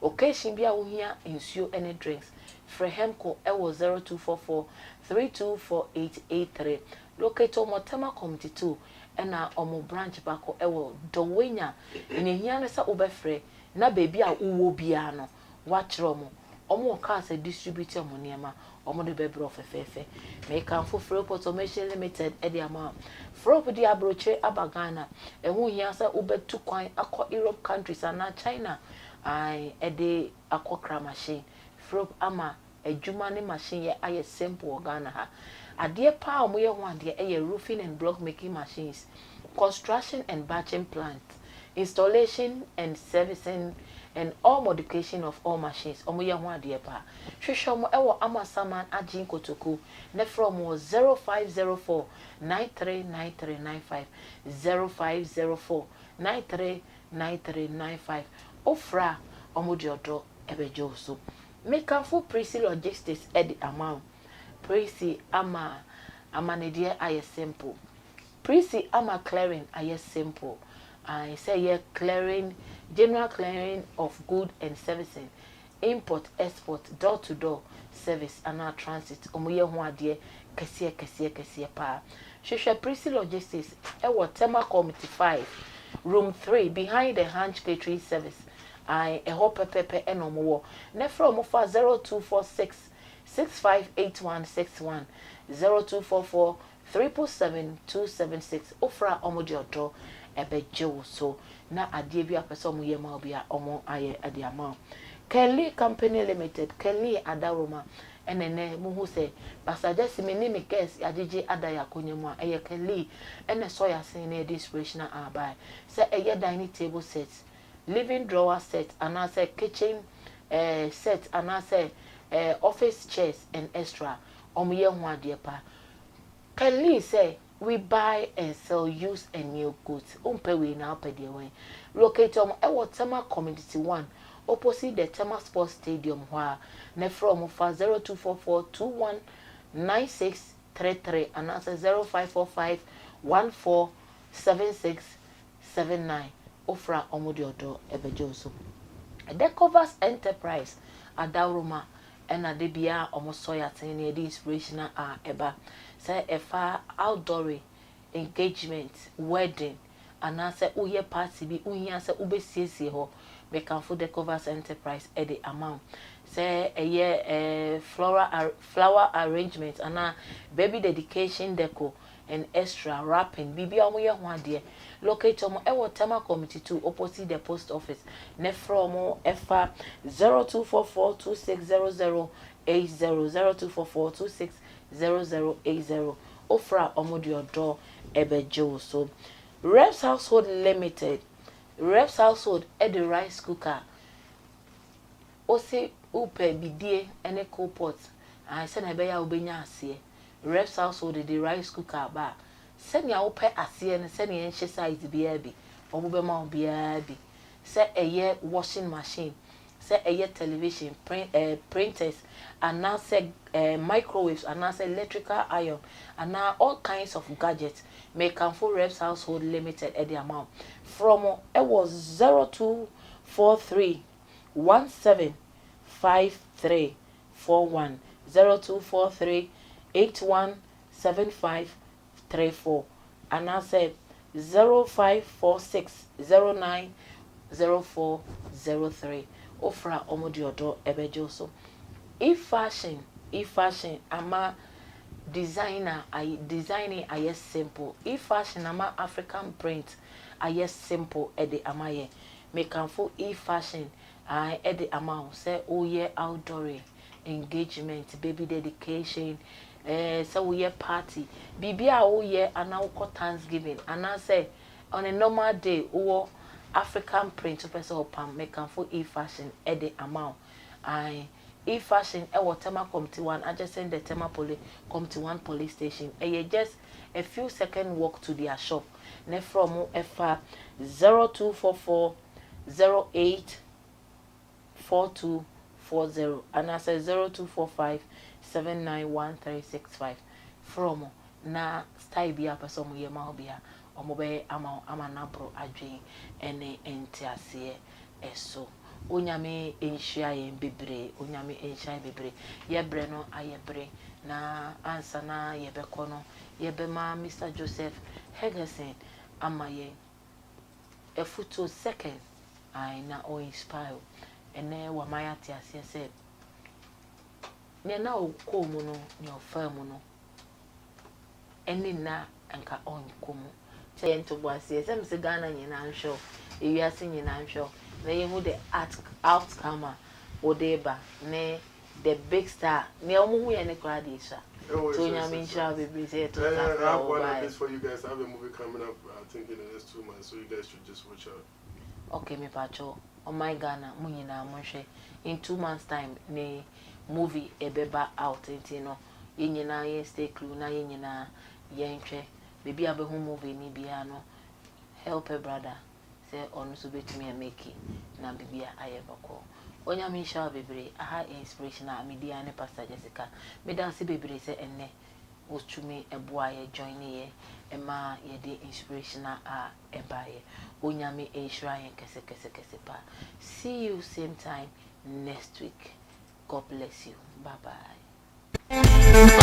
occasion bia wo hia nsuo ene drinks for Hemco ewo 0244324883 locate Motema Community 2 ena omo branch bako ewo Dowenya ene hia no sa obefre na baby a uwo bia no wachro mo omo ka se distributor mo niema omo de bebro fefefe me Kamfo Frop Automation Limited e de ama Frop di abroche abagana ehu hia sa obetu kwan akọ Europe countries and China ai e de akokra machine Frop ama adwuma ne machine ye aye simple Ghana ha ade pa omo ye ho ade e roofing and block making machines construction and batching plant installation and servicing and all modification of all machines omo ye ho ade pa hwehwe mo ewo amasaman agin kotoku ne from 0504939395 0504939395 ofra omo de odo ebejo so make Kamfo Prissy logistics edi amount Prissy ama ne aye simple Prissy ama clearing aye simple I say yeah clearing general clearing of good and servicing import export door to door service and our transit omoye ho ade kese pa hwehwe Prissy logistics e Tema Committee 5 room 3 behind the Hanch Catering service I a hope pepe enomo ne from for 0246658161 0244777276 ofra omodio do ebejo so na adie bi apese omo ye ma bia omo aye ade ama Kelly Company Limited Kelly Adaroma enene muhu se Jessy me ni guess agege adaya konyemu a eye Kelly ene so ya sen na inspirational abai se eye dining table set living drawer set and I say kitchen set and I say office chairs and extra omoye ho ade pa Kelly say we buy and sell used and new goods umpe we na pede we locate ewo Tema Community 1 opposite the Tema Sports Stadium where ne from 0244219633 and I say 0545147679 ofra omodiodo ebejoso the covers enterprise adaroma ena de bia omosoya tin na inspirational eba say efa outdoor engagement wedding and I say uye party bi uhia say ubesiesie ho me Kamfo the covers enterprise e the amount say a year flower arrangement and baby dedication deco and extra wrapping bibi amoye ho ade locate omo e Tema Committee 2 opposite the post office ne from efa 0244260080 0244260080 ofra omo de odo ebejo so Reps Household Limited Reps Household at the rice cooker Ose upe bidie ene coal pot I send a beya ubenya asie Reps Household the rice cooker ba send ya upe asie and send ya size biabi omubema biabi say a year washing machine say a year television printers and now say microwaves and now say electrical iron and now all kinds of gadgets make full Reps Household Limited at the amount from it was 0243 175341 0243 817534 and I said 0546 090403 ofra omodiodo ebejoso e-fashion ama designer I designing I simple e-fashion ama African print I simple ede amaye make am for e-fashion I ede amount say oh yeah outdoor engagement baby dedication so we party bibia oh yeah and now Thanksgiving and I say on a normal day oh African print person opam make am for e-fashion ede amount I e-fashion Tema Committee 1 I just send the Tema Committee 1 police station just a few second walk to their shop ne from FR 0244 084240 and I say 0245 791365 from na style bia person mo yema obia omobe ama nabro adwen ene entiase eso onyame enhia yen bebre onyame enhia bebre yebre no ayebre na ansa na yebekọ no yebema Mr. Joseph Hergurson amaye a photo second I na o inspire ene wa maya ti ase se ne na o ko mu no ne o fa mu no ene na anka on ko mu te ento bo ase se mse Ghana nyina nhwo ewi ase nyina nhwo na ye hu the outcome o deba ne the big star ne o mu hu ye ne kra de isa so nyame nchira bebre say to I have one of this for you guys. I have a movie coming up I think in the next 2 months so you guys should just watch out. Okay me pacho oh my Ghana mu nyina mo hwe in 2 months time ne movie ebeba out no ye nyina ye stay crew na ye nyina ye nhwe baby abehu movie ni bia no help a brother say on so betumi make na bibia ayebako onya me sha bebre aha inspirational media ne pastor Jessica me dance bebre say enne otumi eboa ye join ye ema ye de inspirational a ebaye onya me ensure ye kese pa see you same time next week. God bless you. Bye bye.